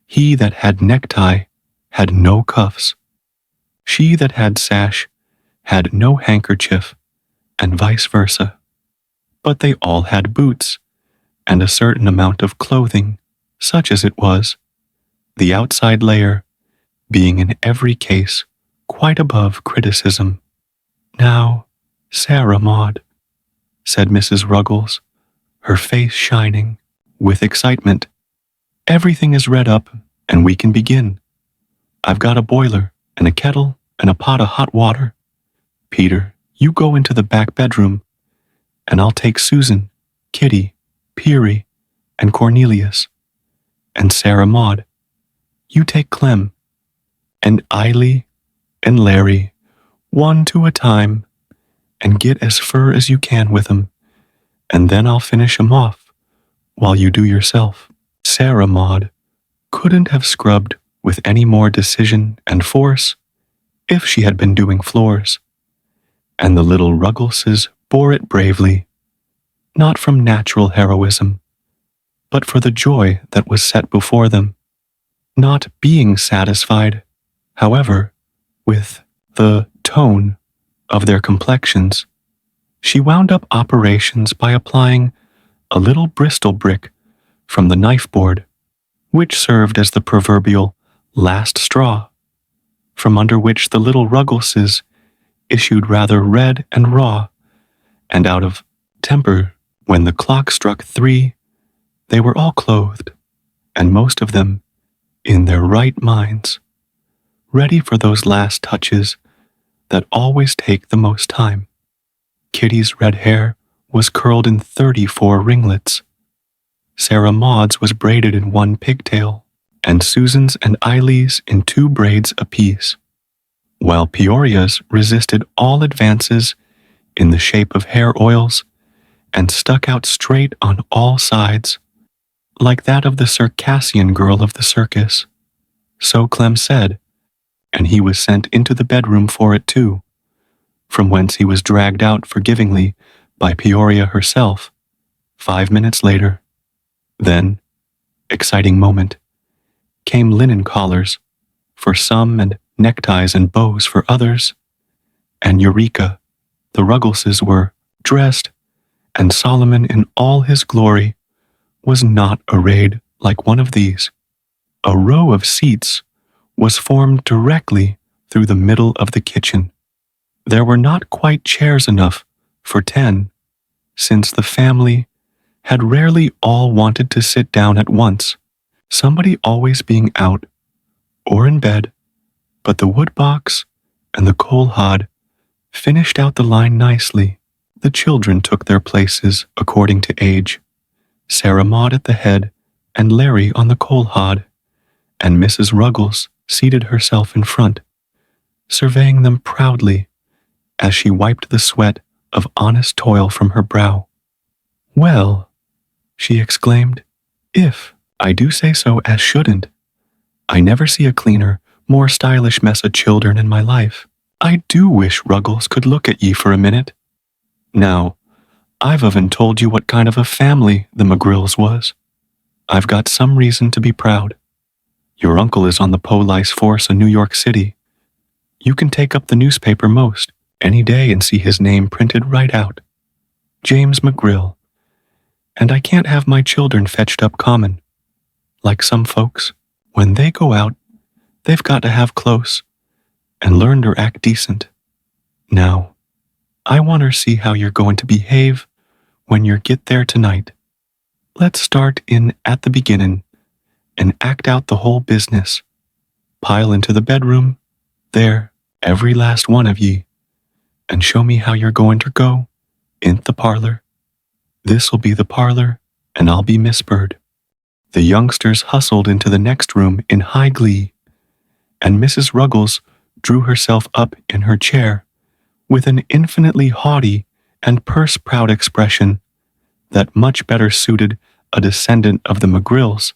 He that had necktie had no cuffs. She that had sash had no handkerchief, and vice versa. But they all had boots, and a certain amount of clothing, such as it was, the outside layer being in every case quite above criticism. Now, Sarah Maud, said Mrs. Ruggles, her face shining with excitement, everything is read up and we can begin. I've got a boiler and a kettle and a pot of hot water. Peter, you go into the back bedroom, and I'll take Susan, Kitty, Peary, and Cornelius. And Sarah Maud, you take Clem, and Eily, and Larry, one to a time, and get as fur as you can with 'em, and then I'll finish 'em off while you do yourself. Sarah Maud couldn't have scrubbed with any more decision and force if she had been doing floors, and the little Ruggleses bore it bravely, not from natural heroism, but for the joy that was set before them. Not being satisfied, however, with the tone of their complexions, she wound up operations by applying a little Bristol brick from the knife board, which served as the proverbial last straw, from under which the little Ruggleses issued rather red and raw, and out of temper. When the clock struck 3, they were all clothed, and most of them in their right minds, ready for those last touches that always take the most time. Kitty's red hair was curled in 34 ringlets. Sarah Maud's was braided in 1 pigtail, and Susan's and Eily's in 2 braids apiece, while Peoria's resisted all advances in the shape of hair oils and stuck out straight on all sides, like that of the Circassian girl of the circus. So Clem said, and he was sent into the bedroom for it too, from whence he was dragged out forgivingly by Peoria herself 5 minutes later. Then, exciting moment, came linen collars for some and neckties and bows for others, and Eureka, the Ruggleses were dressed, and Solomon in all his glory was not arrayed like one of these. A row of seats was formed directly through the middle of the kitchen. There were not quite chairs enough for 10, since the family had rarely all wanted to sit down at once, somebody always being out or in bed, but the woodbox and the coal hod finished out the line nicely. The children took their places according to age, Sarah Maud at the head and Larry on the coal hod, and Mrs. Ruggles seated herself in front, surveying them proudly as she wiped the sweat of honest toil from her brow. Well, she exclaimed, if I do say so as shouldn't, I never see a cleaner, more stylish mess of children in my life. I do wish Ruggles could look at ye for a minute. Now, I've often told you what kind of a family the McGrills was. I've got some reason to be proud. Your uncle is on the police force in New York City. You can take up the newspaper most any day and see his name printed right out. James McGrill. And I can't have my children fetched up common. Like some folks, when they go out, they've got to have close and learn to act decent. Now, I want to see how you're going to behave when you get there tonight. Let's start in at the beginning and act out the whole business. Pile into the bedroom, there, every last one of ye, and show me how you're going to go "'In't the parlor? This'll be the parlor, and I'll be Miss Bird." The youngsters hustled into the next room in high glee, and Mrs. Ruggles drew herself up in her chair with an infinitely haughty and purse-proud expression that much better suited a descendant of the McGrills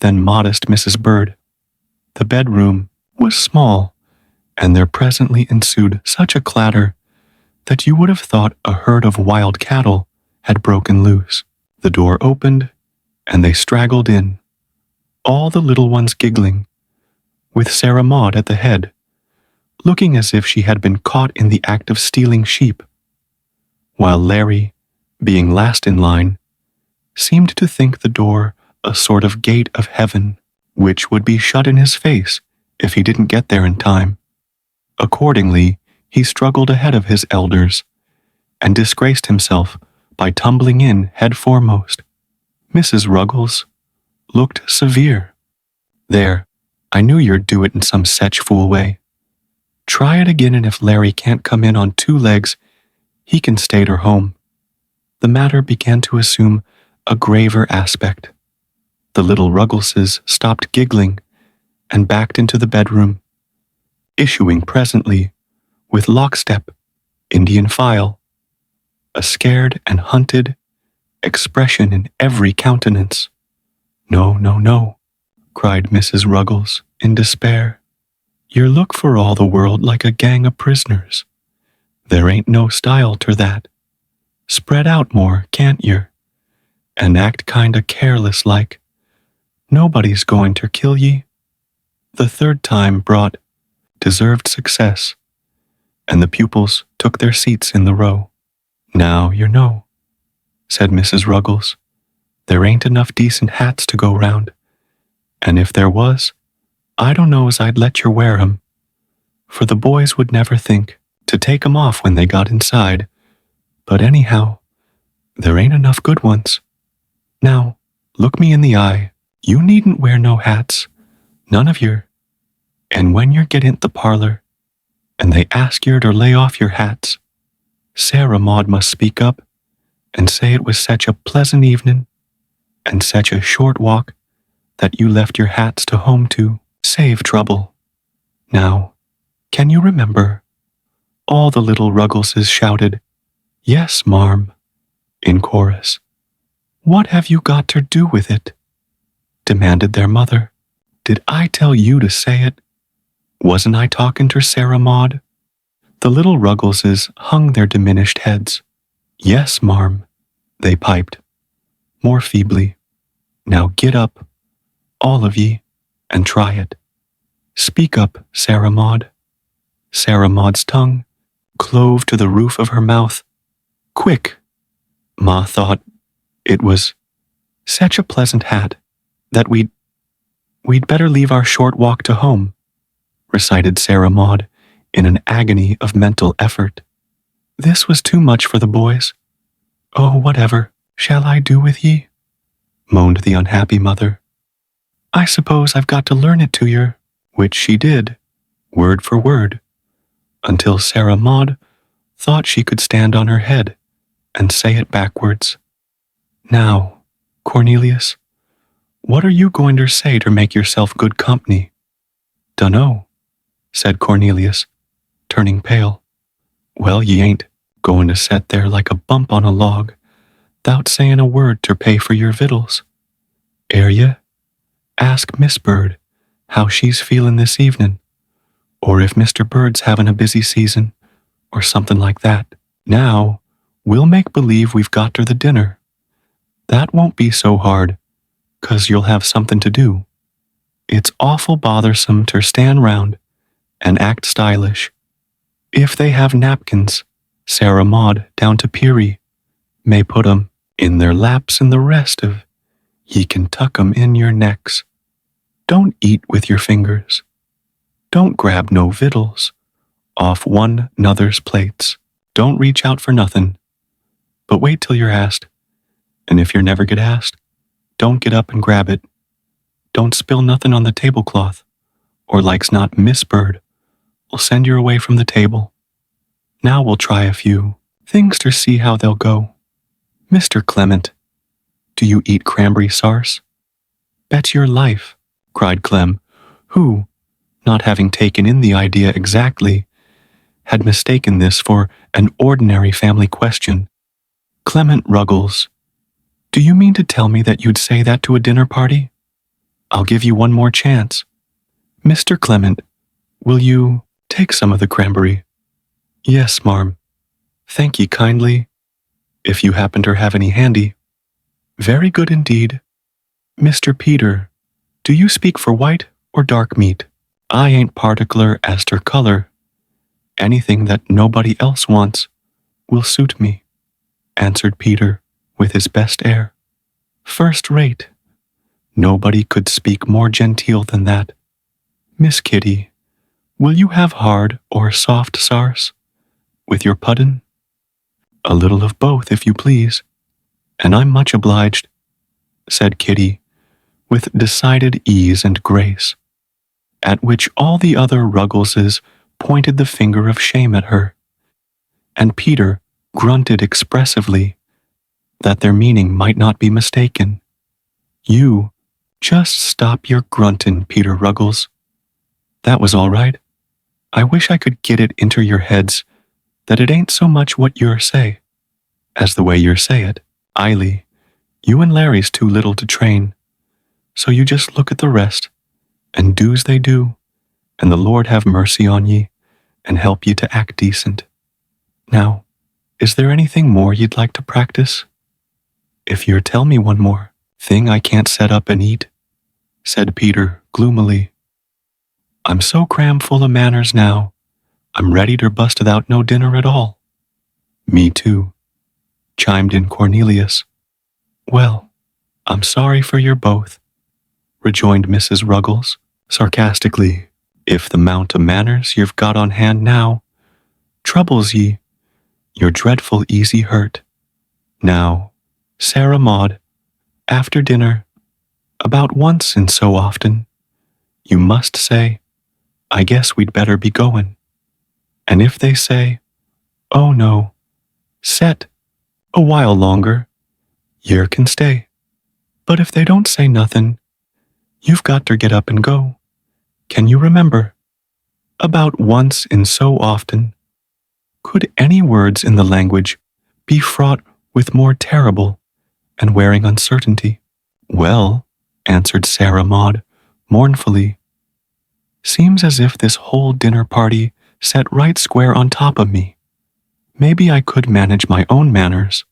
than modest Mrs. Bird. The bedroom was small, and there presently ensued such a clatter that you would have thought a herd of wild cattle had broken loose. The door opened, and they straggled in, all the little ones giggling, with Sarah Maud at the head, looking as if she had been caught in the act of stealing sheep, while Larry, being last in line, seemed to think the door a sort of gate of heaven, which would be shut in his face if he didn't get there in time. Accordingly, he struggled ahead of his elders and disgraced himself by tumbling in head foremost. Mrs. Ruggles looked severe. "There, I knew you'd do it in some setch fool way. Try it again, and if Larry can't come in on 2 legs, he can stay at her home." The matter began to assume a graver aspect. The little Ruggleses stopped giggling and backed into the bedroom, issuing presently, with lockstep, Indian file, a scared and hunted expression in every countenance. "No, no, no," cried Mrs. Ruggles in despair. "You look for all the world like a gang of prisoners. There ain't no style ter that. Spread out more, can't yer? And act kinda careless like. Nobody's going ter kill ye." The third time brought deserved success, and the pupils took their seats in the row. "Now you know," said Mrs. Ruggles, "there ain't enough decent hats to go round, and if there was, I don't know as I'd let yer wear 'em, for the boys would never think to take 'em off when they got inside. But anyhow, there ain't enough good ones. Now, look me in the eye. You needn't wear no hats, none of yer. And when yer get int the parlor, and they ask yer to lay off your hats, Sarah Maud must speak up and say it was such a pleasant evening and such a short walk that you left your hats to home to save trouble. Now, can you remember?" All the little Ruggleses shouted, "Yes, marm," in chorus. "What have you got to do with it?" demanded their mother. "Did I tell you to say it? Wasn't I talking to Sarah Maud?" The little Ruggleses hung their diminished heads. "Yes, marm," they piped, more feebly. "Now get up, all of ye, and try it. Speak up, Sarah Maud." Sarah Maud's tongue clove to the roof of her mouth. "Quick!" Ma thought it was such a pleasant hat that we'd better leave our short walk to home, recited Sarah Maud in an agony of mental effort. This was too much for the boys. "Oh, whatever shall I do with ye?" moaned the unhappy mother. "I suppose I've got to learn it to yer," which she did, word for word, until Sarah Maud thought she could stand on her head and say it backwards. "Now, Cornelius, what are you going to say to make yourself good company?" "Dunno," said Cornelius, turning pale. "Well, ye ain't going to set there like a bump on a log, 'thout saying a word ter pay for your vittles. Air ye? Ask Miss Bird how she's feelin' this evenin', or if Mr. Bird's havin' a busy season, or something like that. Now, we'll make believe we've got ter the dinner. That won't be so hard, 'cause you'll have something to do. It's awful bothersome ter stand round and act stylish. If they have napkins, Sarah Maud down to Peary may put 'em in their laps, and the rest of ye can tuck 'em in your necks. Don't eat with your fingers. Don't grab no vittles off one 'nother's plates. Don't reach out for nothin', but wait till you're asked, and if you never get asked, don't get up and grab it. Don't spill nothin' on the tablecloth, or like's not Miss Bird will send you away from the table. Now we'll try a few Things to see how they'll go. Mr. Clement, do you eat cranberry sarse? Bet your life, cried Clem, who, not having taken in the idea exactly, had mistaken this for an ordinary family question. Clement Ruggles, do you mean to tell me that you'd say that to a dinner party? I'll give you one more chance. Mr. Clement, will you take some of the cranberry? Yes, marm. Thank ye kindly, if you happen to have any handy. Very good indeed. Mr. Peter, do you speak for white or dark meat? I ain't particular as ter color. Anything that nobody else wants will suit me, answered Peter with his best air. First rate. Nobody could speak more genteel than that. Miss Kitty, will you have hard or soft sarse with your puddin'? A little of both, if you please, and I'm much obliged, said Kitty, with decided ease and grace, at which all the other Ruggleses pointed the finger of shame at her, and Peter grunted expressively that their meaning might not be mistaken. You just stop your gruntin', Peter Ruggles. That was all right. I wish I could get it into your heads that it ain't so much what you're say, as the way you're say it. Eily, you and Larry's too little to train, so you just look at the rest, and do's they do, and the Lord have mercy on ye, and help ye to act decent. Now, is there anything more you'd like to practice? If you'll tell me one more thing I can't set up and eat, said Peter gloomily. I'm so cram full of manners now, I'm ready to bust without no dinner at all. Me too, chimed in Cornelius. Well, I'm sorry for your both, rejoined Mrs. Ruggles sarcastically, if the mount of manners you've got on hand now troubles ye, you're dreadful easy hurt. Now, Sarah Maud, after dinner, about once in so often, you must say, I guess we'd better be goin'. And if they say, oh no, set, a while longer, yer can stay. But if they don't say nothin', you've got to get up and go. Can you remember? About once in so often. Could any words in the language be fraught with more terrible and wearing uncertainty? Well, answered Sarah Maud mournfully, seems as if this whole dinner party sat right square on top of me. Maybe I could manage my own manners,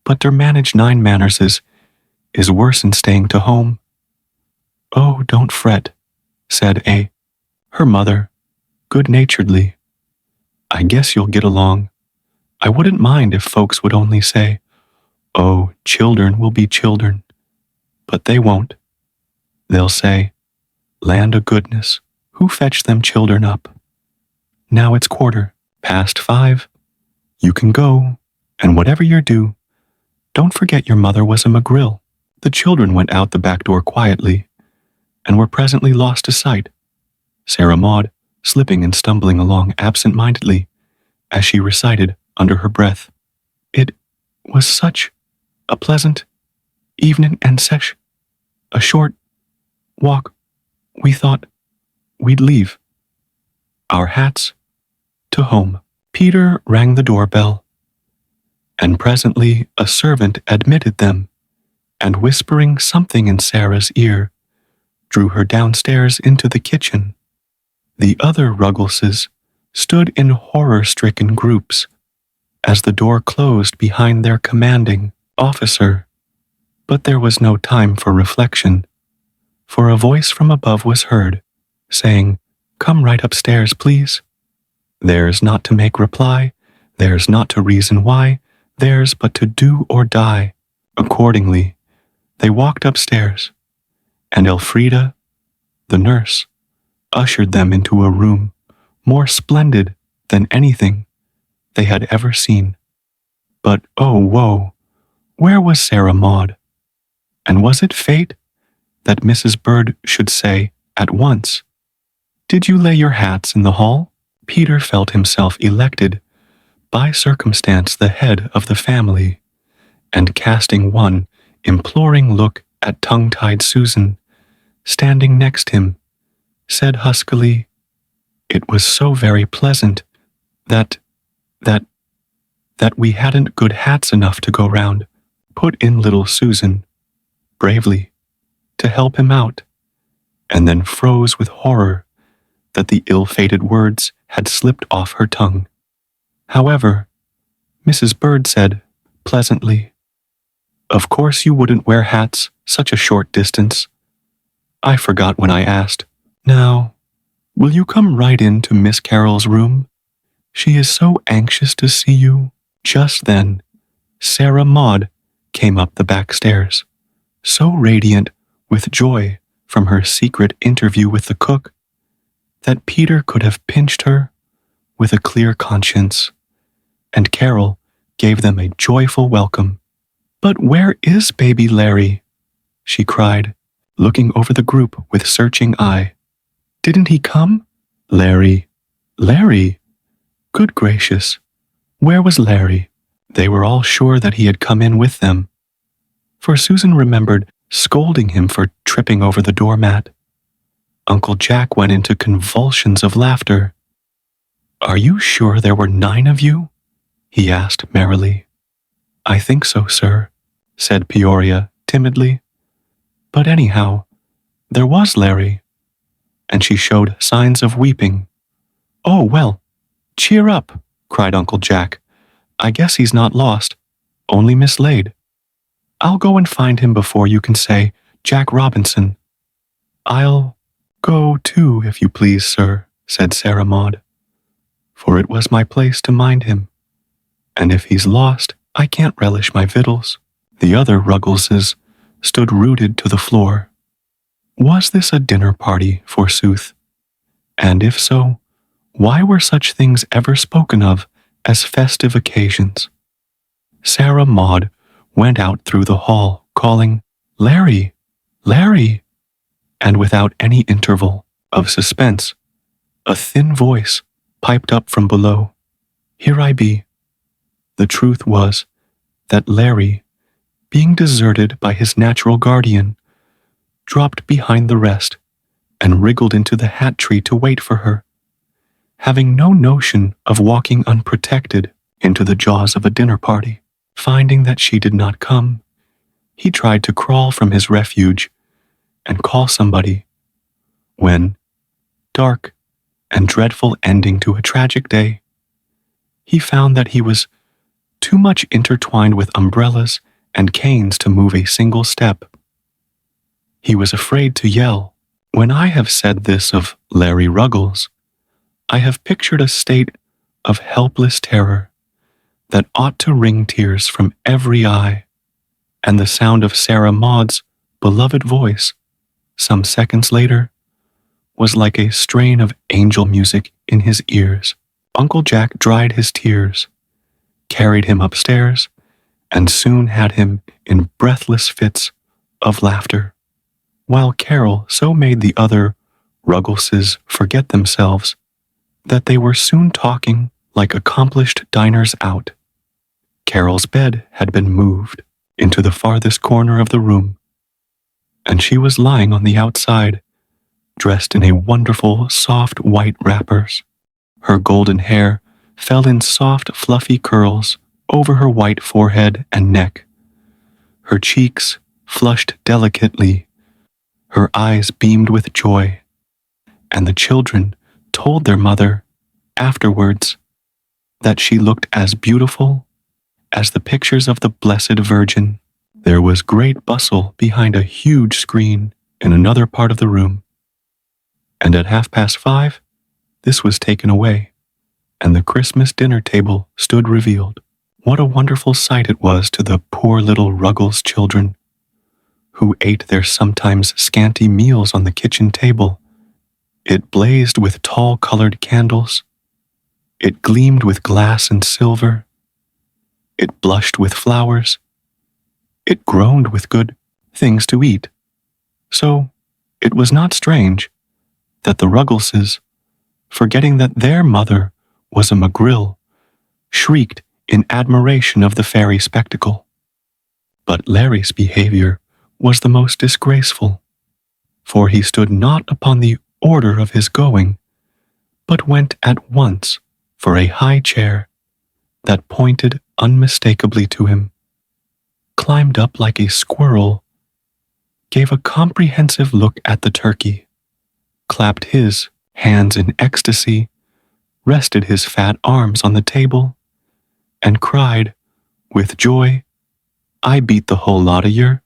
but to manage 9 mannerses is worse than staying to home. Oh, don't fret, said her mother, good-naturedly. I guess you'll get along. I wouldn't mind if folks would only say, oh, children will be children, but they won't. They'll say, land o' goodness, who fetched them children up? Now it's 5:15. You can go, and whatever you do, don't forget your mother was a McGrill. The children went out the back door quietly, and were presently lost to sight, Sarah Maud slipping and stumbling along absent-mindedly as she recited under her breath. It was such a pleasant evening and such a short walk, we thought we'd leave our hats to home. Peter rang the doorbell, and presently a servant admitted them, and whispering something in Sarah's ear, drew her downstairs into the kitchen. The other Ruggleses stood in horror-stricken groups as the door closed behind their commanding officer. But there was no time for reflection, for a voice from above was heard, saying, come right upstairs, please. There's not to make reply, there's not to reason why, there's but to do or die. Accordingly, they walked upstairs, and Elfrida, the nurse, ushered them into a room more splendid than anything they had ever seen. But oh woe, where was Sarah Maud? And was it fate that Mrs. Bird should say at once, did you lay your hats in the hall? Peter felt himself elected by circumstance the head of the family, and casting one imploring look at tongue-tied Susan, standing next him, said huskily, "It was so very pleasant that we hadn't good hats enough to go round," put in little Susan, bravely, to help him out, and then froze with horror that the ill-fated words had slipped off her tongue. However, Mrs. Bird said, pleasantly, "Of course you wouldn't wear hats such a short distance. I forgot when I asked. Now, will you come right in to Miss Carol's room? She is so anxious to see you." Just then, Sarah Maud came up the back stairs, so radiant with joy from her secret interview with the cook that Peter could have pinched her with a clear conscience, and Carol gave them a joyful welcome. "But where is baby Larry?" she cried, looking over the group with searching eye. "Didn't he come? Larry, Larry! Good gracious, where was Larry?" They were all sure that he had come in with them, for Susan remembered scolding him for tripping over the doormat. Uncle Jack went into convulsions of laughter. "Are you sure there were 9 of you?" he asked merrily. "I think so, sir," said Peoria timidly. "But anyhow, there was Larry," and she showed signs of weeping. "Oh, well, cheer up," cried Uncle Jack. "I guess he's not lost, only mislaid. I'll go and find him before you can say Jack Robinson." "I'll go too, if you please, sir," said Sarah Maud, "for it was my place to mind him, and if he's lost, I can't relish my victuals." The other Ruggleses stood rooted to the floor. Was this a dinner party, forsooth? And if so, why were such things ever spoken of as festive occasions? Sarah Maud went out through the hall, calling, "Larry, Larry!" And without any interval of suspense, a thin voice piped up from below, "Here I be." The truth was that Larry, being deserted by his natural guardian, dropped behind the rest and wriggled into the hat tree to wait for her. Having no notion of walking unprotected into the jaws of a dinner party, finding that she did not come, he tried to crawl from his refuge and call somebody, when, dark and dreadful ending to a tragic day, he found that he was too much intertwined with umbrellas and canes to move a single step. He was afraid to yell. When I have said this of Larry Ruggles, I have pictured a state of helpless terror that ought to wring tears from every eye, and the sound of Sarah Maud's beloved voice, some seconds later, was like a strain of angel music in his ears. Uncle Jack dried his tears, carried him upstairs, and soon had him in breathless fits of laughter, while Carol so made the other Ruggleses forget themselves that they were soon talking like accomplished diners out. Carol's bed had been moved into the farthest corner of the room, and she was lying on the outside, dressed in a wonderful soft white wrappers. Her golden hair fell in soft fluffy curls over her white forehead and neck. Her cheeks flushed delicately, her eyes beamed with joy, and the children told their mother, afterwards, that she looked as beautiful as the pictures of the Blessed Virgin. There was great bustle behind a huge screen in another part of the room, and at 5:30, this was taken away, and the Christmas dinner table stood revealed. What a wonderful sight it was to the poor little Ruggles children, who ate their sometimes scanty meals on the kitchen table. It blazed with tall-colored candles. It gleamed with glass and silver. It blushed with flowers. It groaned with good things to eat. So it was not strange that the Ruggleses, forgetting that their mother was a McGrill, shrieked in admiration of the fairy spectacle. But Larry's behavior was the most disgraceful, for he stood not upon the order of his going, but went at once for a high chair that pointed unmistakably to him, climbed up like a squirrel, gave a comprehensive look at the turkey, clapped his hands in ecstasy, rested his fat arms on the table, and cried, with joy, "I beat the whole lot of yer."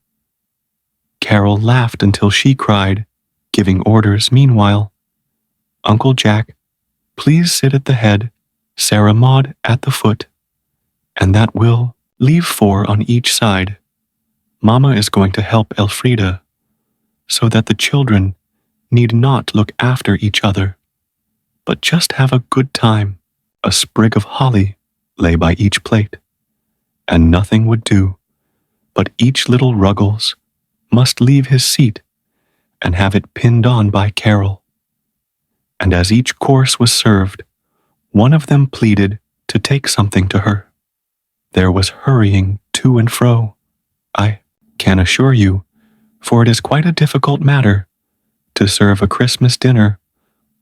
Carol laughed until she cried, giving orders meanwhile. "Uncle Jack, please sit at the head, Sarah Maud at the foot, and that will leave 4 on each side. Mama is going to help Elfrida, so that the children need not look after each other, but just have a good time." A sprig of holly lay by each plate, and nothing would do, but each little Ruggles must leave his seat and have it pinned on by Carol. And as each course was served, one of them pleaded to take something to her. There was hurrying to and fro, I can assure you, for it is quite a difficult matter to serve a Christmas dinner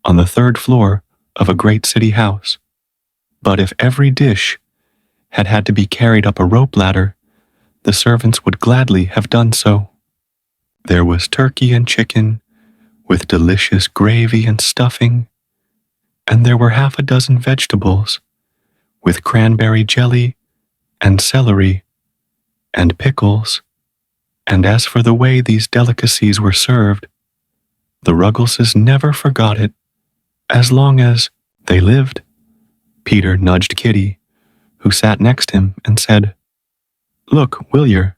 on the 3rd floor of a great city house. But if every dish had had to be carried up a rope ladder, the servants would gladly have done so. There was turkey and chicken, with delicious gravy and stuffing, and there were half a dozen vegetables, with cranberry jelly and celery and pickles. And as for the way these delicacies were served, the Ruggleses never forgot it as long as they lived. Peter nudged Kitty, who sat next him, and said, "Look, will yer?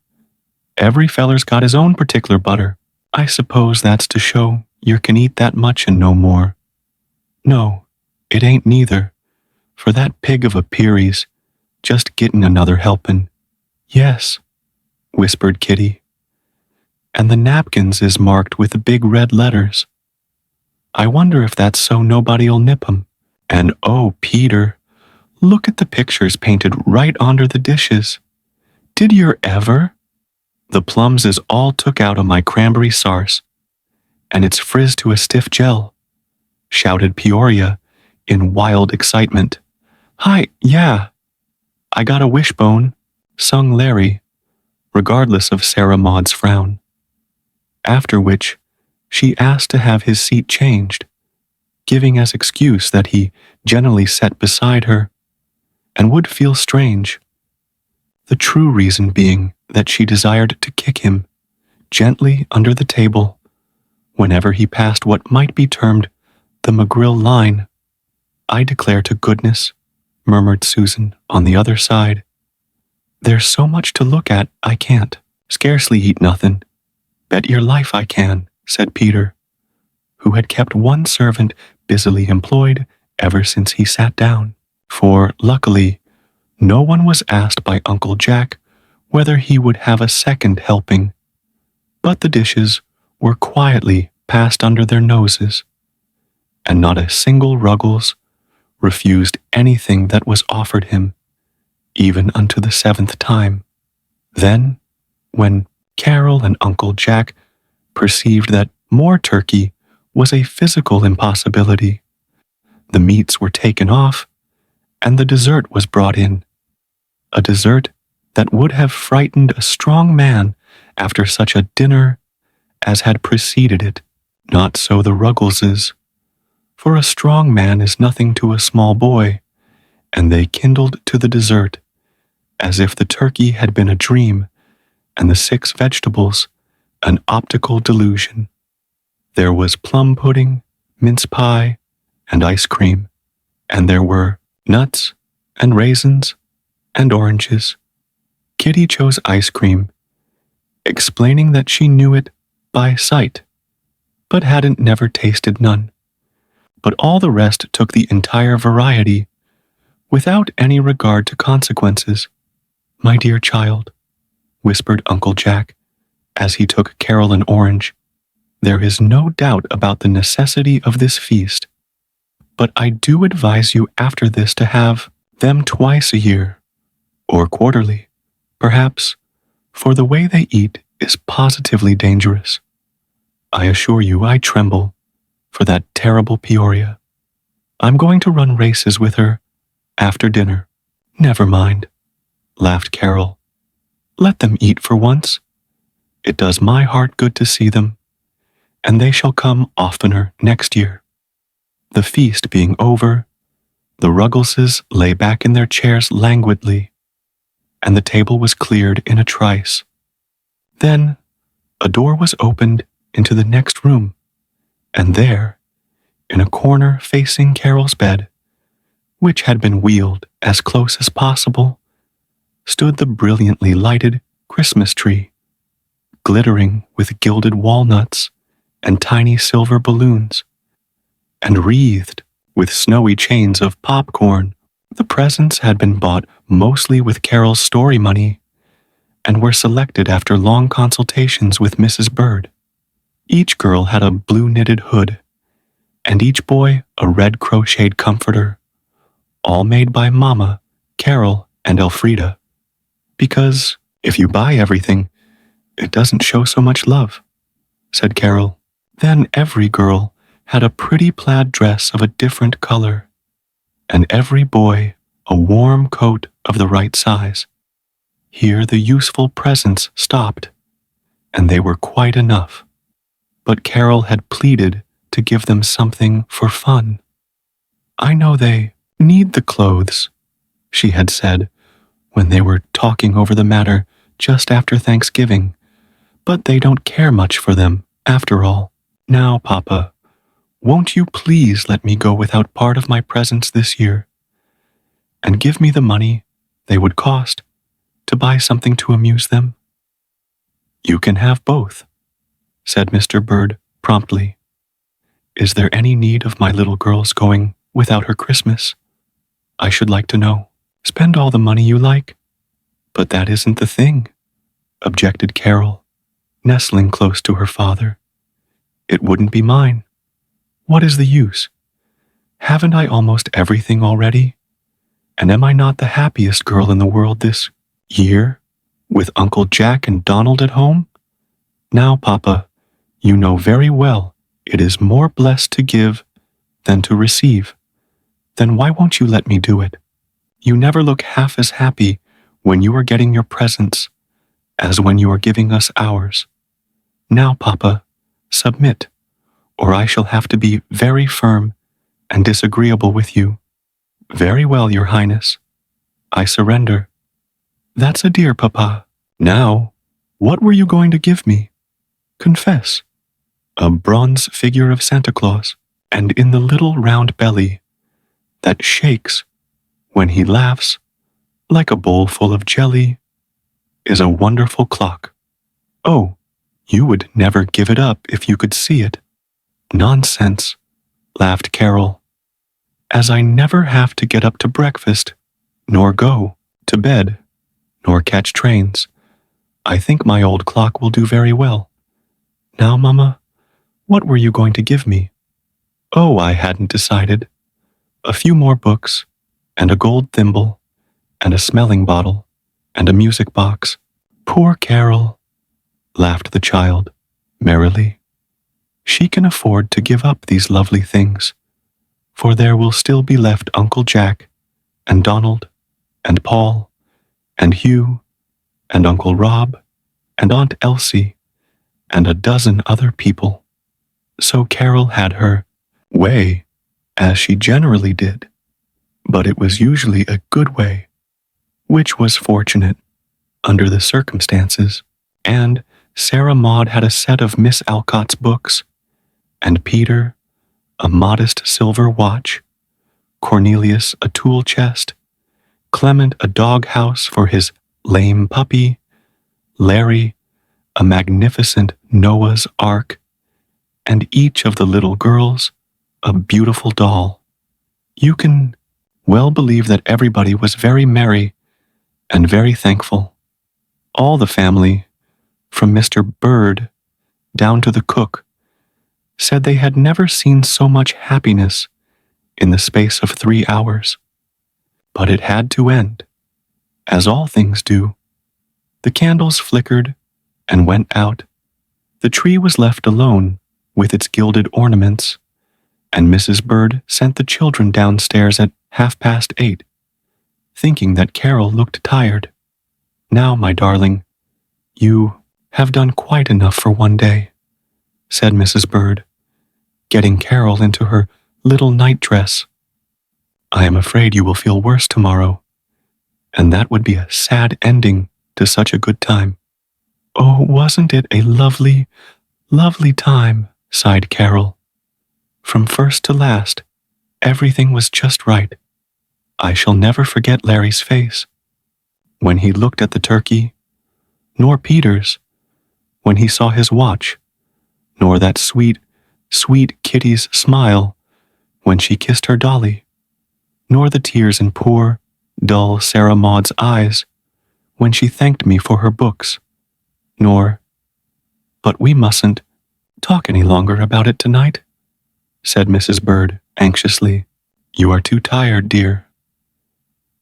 Every feller's got his own particular butter. I suppose that's to show yer can eat that much and no more." "No, it ain't neither, for that pig of a Peary's just gettin' another helpin'." "Yes," whispered Kitty, "and the napkins is marked with the big red letters. I wonder if that's so nobody'll nip 'em. And oh, Peter, look at the pictures painted right onder the dishes. Did yer ever? The plums is all took out of my cranberry sarse, and it's frizzed to a stiff gel," shouted Peoria in wild excitement. "Hi, yeah, I got a wishbone," sung Larry, regardless of Sarah Maud's frown. After which, she asked to have his seat changed, giving as excuse that he generally sat beside her and would feel strange, the true reason being that she desired to kick him gently under the table whenever he passed what might be termed the McGrill line. "I declare to goodness," murmured Susan on the other side, "there's so much to look at I can't scarcely eat nothin'." "Bet your life I can," said Peter, who had kept one servant busily employed ever since he sat down, for, luckily, no one was asked by Uncle Jack whether he would have a second helping, but the dishes were quietly passed under their noses, and not a single Ruggles refused anything that was offered him, even unto the 7th time. Then, when Carol and Uncle Jack perceived that more turkey was a physical impossibility, the meats were taken off, and the dessert was brought in, a dessert that would have frightened a strong man after such a dinner as had preceded it. Not so the Ruggleses, for a strong man is nothing to a small boy, and they kindled to the dessert, as if the turkey had been a dream, and the 6 vegetables an optical delusion. There was plum pudding, mince pie, and ice cream, and there were nuts and raisins and oranges. Kitty chose ice cream, explaining that she knew it by sight, but hadn't never tasted none. But all the rest took the entire variety, without any regard to consequences. "My dear child," whispered Uncle Jack, as he took Carol an orange, "there is no doubt about the necessity of this feast, but I do advise you after this to have them twice a year, or quarterly, perhaps, for the way they eat is positively dangerous. I assure you I tremble for that terrible Peoria. I'm going to run races with her after dinner. Never mind, laughed Carol. Let them eat for once. It does my heart good to see them, and they shall come oftener next year. The feast being over, the Ruggleses lay back in their chairs languidly, and the table was cleared in a trice. Then a door was opened into the next room, and there, in a corner facing Carol's bed, which had been wheeled as close as possible, stood the brilliantly lighted Christmas tree, glittering with gilded walnuts and tiny silver balloons, and wreathed with snowy chains of popcorn. The presents had been bought mostly with Carol's story money and were selected after long consultations with Mrs. Bird. Each girl had a blue knitted hood, and each boy a red crocheted comforter, all made by Mama, Carol, and Elfrida. Because if you buy everything, it doesn't show so much love, said Carol. Then every girl had a pretty plaid dress of a different color, and every boy a warm coat of the right size. Here the useful presents stopped, and they were quite enough. But Carol had pleaded to give them something for fun. I know they need the clothes, she had said when they were talking over the matter just after Thanksgiving, but they don't care much for them, after all. Now, Papa, won't you please let me go without part of my presents this year, and give me the money they would cost to buy something to amuse them? You can have both, said Mr. Bird promptly. Is there any need of my little girl's going without her Christmas? I should like to know. Spend all the money you like. But that isn't the thing, objected Carol, nestling close to her father. It wouldn't be mine. What is the use? Haven't I almost everything already? And am I not the happiest girl in the world this year, with Uncle Jack and Donald at home? Now, Papa, you know very well it is more blessed to give than to receive. Then why won't you let me do it? You never look half as happy when you are getting your presents as when you are giving us ours. Now, Papa, submit, or I shall have to be very firm and disagreeable with you. Very well, Your Highness. I surrender. That's a dear Papa. Now, what were you going to give me? Confess. A bronze figure of Santa Claus, and in the little round belly that shakes when he laughs like a bowl full of jelly is a wonderful clock. Oh, you would never give it up if you could see it. Nonsense, laughed Carol. As I never have to get up to breakfast, nor go to bed, nor catch trains, I think my old clock will do very well. Now, Mama, what were you going to give me? Oh, I hadn't decided. A few more books, and a gold thimble, and a smelling bottle, and a music box. Poor Carol, laughed the child merrily. She can afford to give up these lovely things, for there will still be left Uncle Jack, and Donald, and Paul, and Hugh, and Uncle Rob, and Aunt Elsie, and a dozen other people. So Carol had her way, as she generally did, but it was usually a good way, which was fortunate under the circumstances, and Sarah Maud had a set of Miss Alcott's books, and Peter a modest silver watch, Cornelius a tool chest, Clement a dog house for his lame puppy, Larry a magnificent Noah's Ark, and each of the little girls a beautiful doll. You can well believe that everybody was very merry and very thankful. All the family, from Mr. Bird down to the cook, said they had never seen so much happiness in the space of 3 hours. But it had to end, as all things do. The candles flickered and went out. The tree was left alone with its gilded ornaments, and Mrs. Bird sent the children downstairs at 8:30, thinking that Carol looked tired. "Now, my darling, you have done quite enough for one day," said Mrs. Bird, getting Carol into her little nightdress. "I am afraid you will feel worse tomorrow, and that would be a sad ending to such a good time." "Oh, wasn't it a lovely, lovely time?" sighed Carol. "From first to last, everything was just right. I shall never forget Larry's face when he looked at the turkey, nor Peter's when he saw his watch, nor that sweet, sweet Kitty's smile when she kissed her dolly, nor the tears in poor, dull Sarah Maud's eyes when she thanked me for her books, But we mustn't talk any longer about it tonight," said Mrs. Bird anxiously. "You are too tired, dear."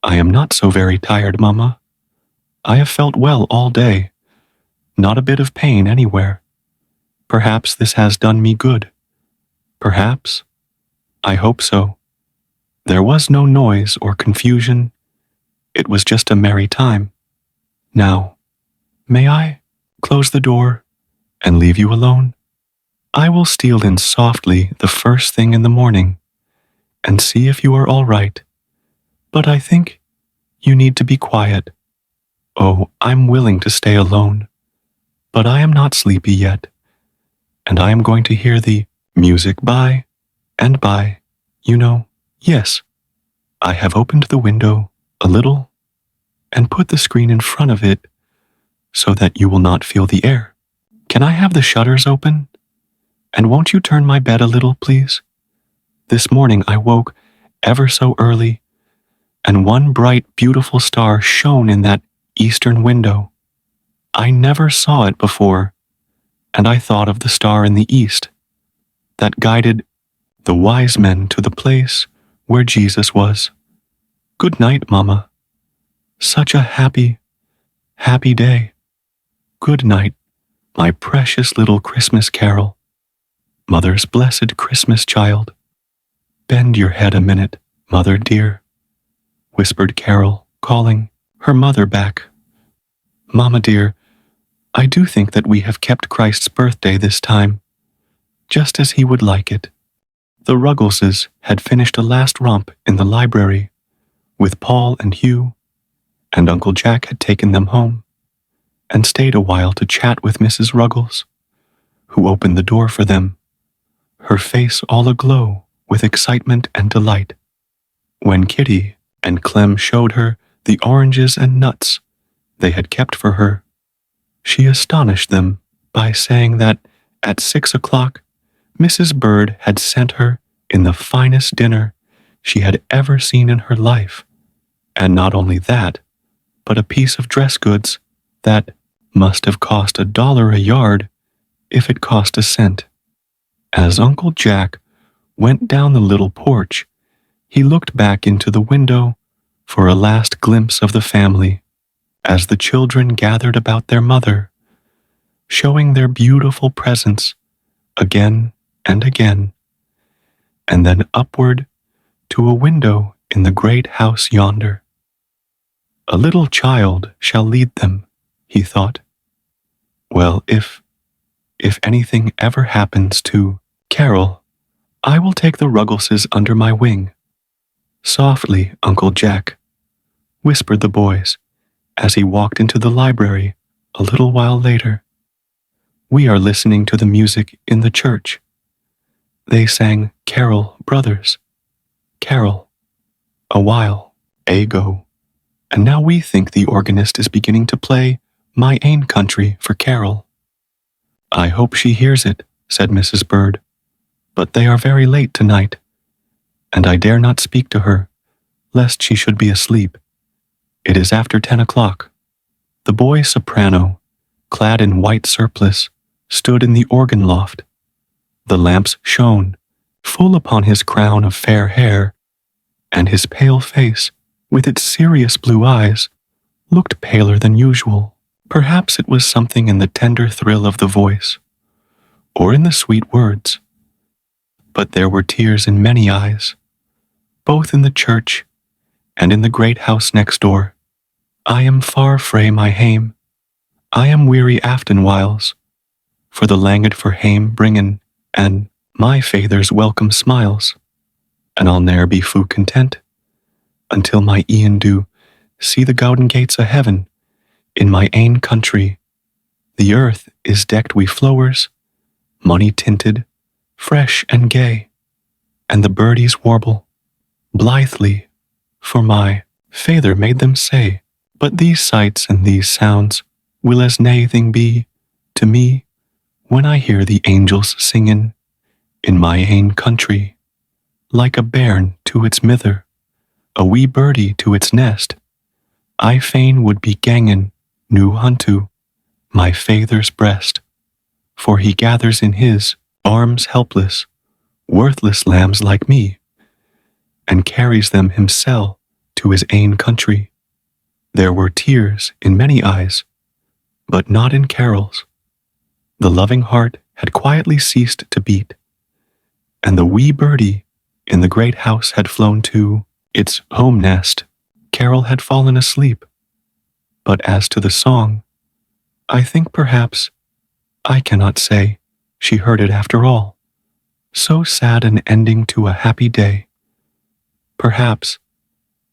"I am not so very tired, Mamma. I have felt well all day, not a bit of pain anywhere. Perhaps this has done me good. Perhaps. I hope so. There was no noise or confusion. It was just a merry time. Now, may I close the door and leave you alone? I will steal in softly the first thing in the morning and see if you are all right. But I think you need to be quiet. Oh, I'm willing to stay alone, but I am not sleepy yet, and I am going to hear the music by and by, you know. Yes, I have opened the window a little and put the screen in front of it so that you will not feel the air. Can I have the shutters open? And won't you turn my bed a little, please? This morning I woke ever so early, and one bright, beautiful star shone in that eastern window. I never saw it before, and I thought of the star in the east that guided the wise men to the place where Jesus was. Good night, Mama. Such a happy, happy day. Good night, my precious little Christmas carol. Mother's blessed Christmas child. Bend your head a minute, Mother dear, whispered Carol, calling her mother back. Mama dear, I do think that we have kept Christ's birthday this time, just as he would like it. The Ruggleses had finished a last romp in the library with Paul and Hugh, and Uncle Jack had taken them home and stayed a while to chat with Mrs. Ruggles, who opened the door for them, her face all aglow with excitement and delight. When Kitty and Clem showed her the oranges and nuts they had kept for her, she astonished them by saying that at 6 o'clock Mrs. Bird had sent her in the finest dinner she had ever seen in her life, and not only that, but a piece of dress goods that must have cost $1 a yard if it cost a cent. As Uncle Jack went down the little porch, he looked back into the window for a last glimpse of the family as the children gathered about their mother, showing their beautiful presents again and again, and then upward to a window in the great house yonder. A little child shall lead them, he thought. Well, if anything ever happens to Carol, I will take the Ruggleses under my wing. Softly, Uncle Jack, whispered the boys as he walked into the library a little while later. We are listening to the music in the church. They sang Carol Brothers, Carol, a while ago, and now we think the organist is beginning to play My Ain Country for Carol. I hope she hears it, said Mrs. Bird, but they are very late tonight, and I dare not speak to her, lest she should be asleep. It is after 10 o'clock. The boy soprano, clad in white surplice, stood in the organ loft. The lamps shone full upon his crown of fair hair and his pale face with its serious blue eyes, looked paler than usual. Perhaps it was something in the tender thrill of the voice, or in the sweet words. But there were tears in many eyes, both in the church and in the great house next door. I am far frae my hame, I am weary aften whiles, for the langed for hame bringin', and my father's welcome smiles, and I'll ne'er be fu content, until my Ian do see the gowden gates o' heaven in my ain country. The earth is decked wi' flowers, money tinted, fresh and gay, and the birdies warble blithely, for my father made them say. But these sights and these sounds will as naething be to me when I hear the angels singin' in my ain country, like a bairn to its mither, a wee birdie to its nest. I fain would be gangin' new unto my father's breast, for he gathers in his arms helpless, worthless lambs like me, and carries them himsel to his ain country. There were tears in many eyes, but not in Carol's. The loving heart had quietly ceased to beat, and the wee birdie in the great house had flown to its home nest. Carol had fallen asleep, but as to the song, I think perhaps, I cannot say, she heard it after all. So sad an ending to a happy day. Perhaps,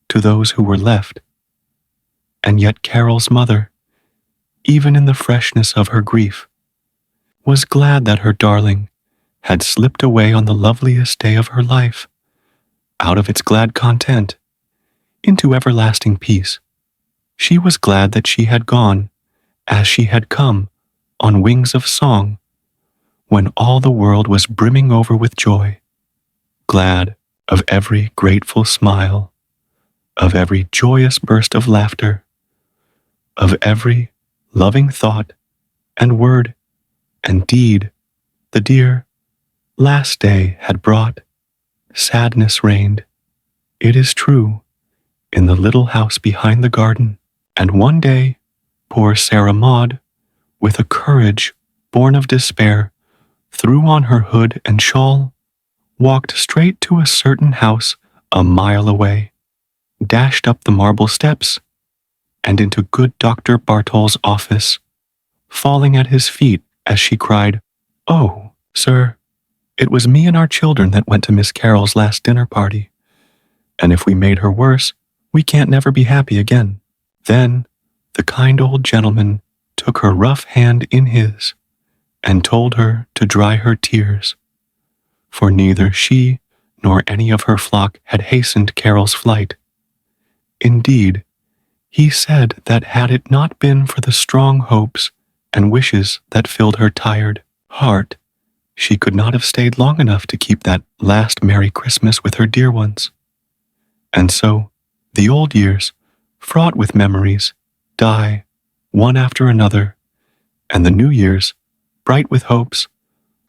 to those who were left. And yet Carol's mother, even in the freshness of her grief, was glad that her darling had slipped away on the loveliest day of her life, out of its glad content, into everlasting peace. She was glad that she had gone, as she had come, on wings of song, when all the world was brimming over with joy, glad of every grateful smile, of every joyous burst of laughter, of every loving thought and word and deed. The dear last day had brought. Sadness reigned, it is true, in the little house behind the garden. And one day, poor Sarah Maud, with a courage born of despair, threw on her hood and shawl, walked straight to a certain house a mile away, dashed up the marble steps, and into good Dr. Bartol's office, falling at his feet as she cried, "Oh, sir, it was me and our children that went to Miss Carol's last dinner party, and if we made her worse, we can't never be happy again." Then the kind old gentleman took her rough hand in his and told her to dry her tears, for neither she nor any of her flock had hastened Carol's flight. Indeed, he said that had it not been for the strong hopes and wishes that filled her tired heart, she could not have stayed long enough to keep that last Merry Christmas with her dear ones. And so, the old years, fraught with memories, die one after another, and the new years, bright with hopes,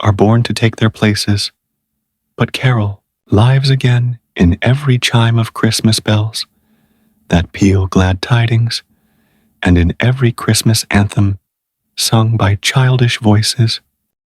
are born to take their places. But Carol lives again in every chime of Christmas bells that peal glad tidings, and in every Christmas anthem sung by childish voices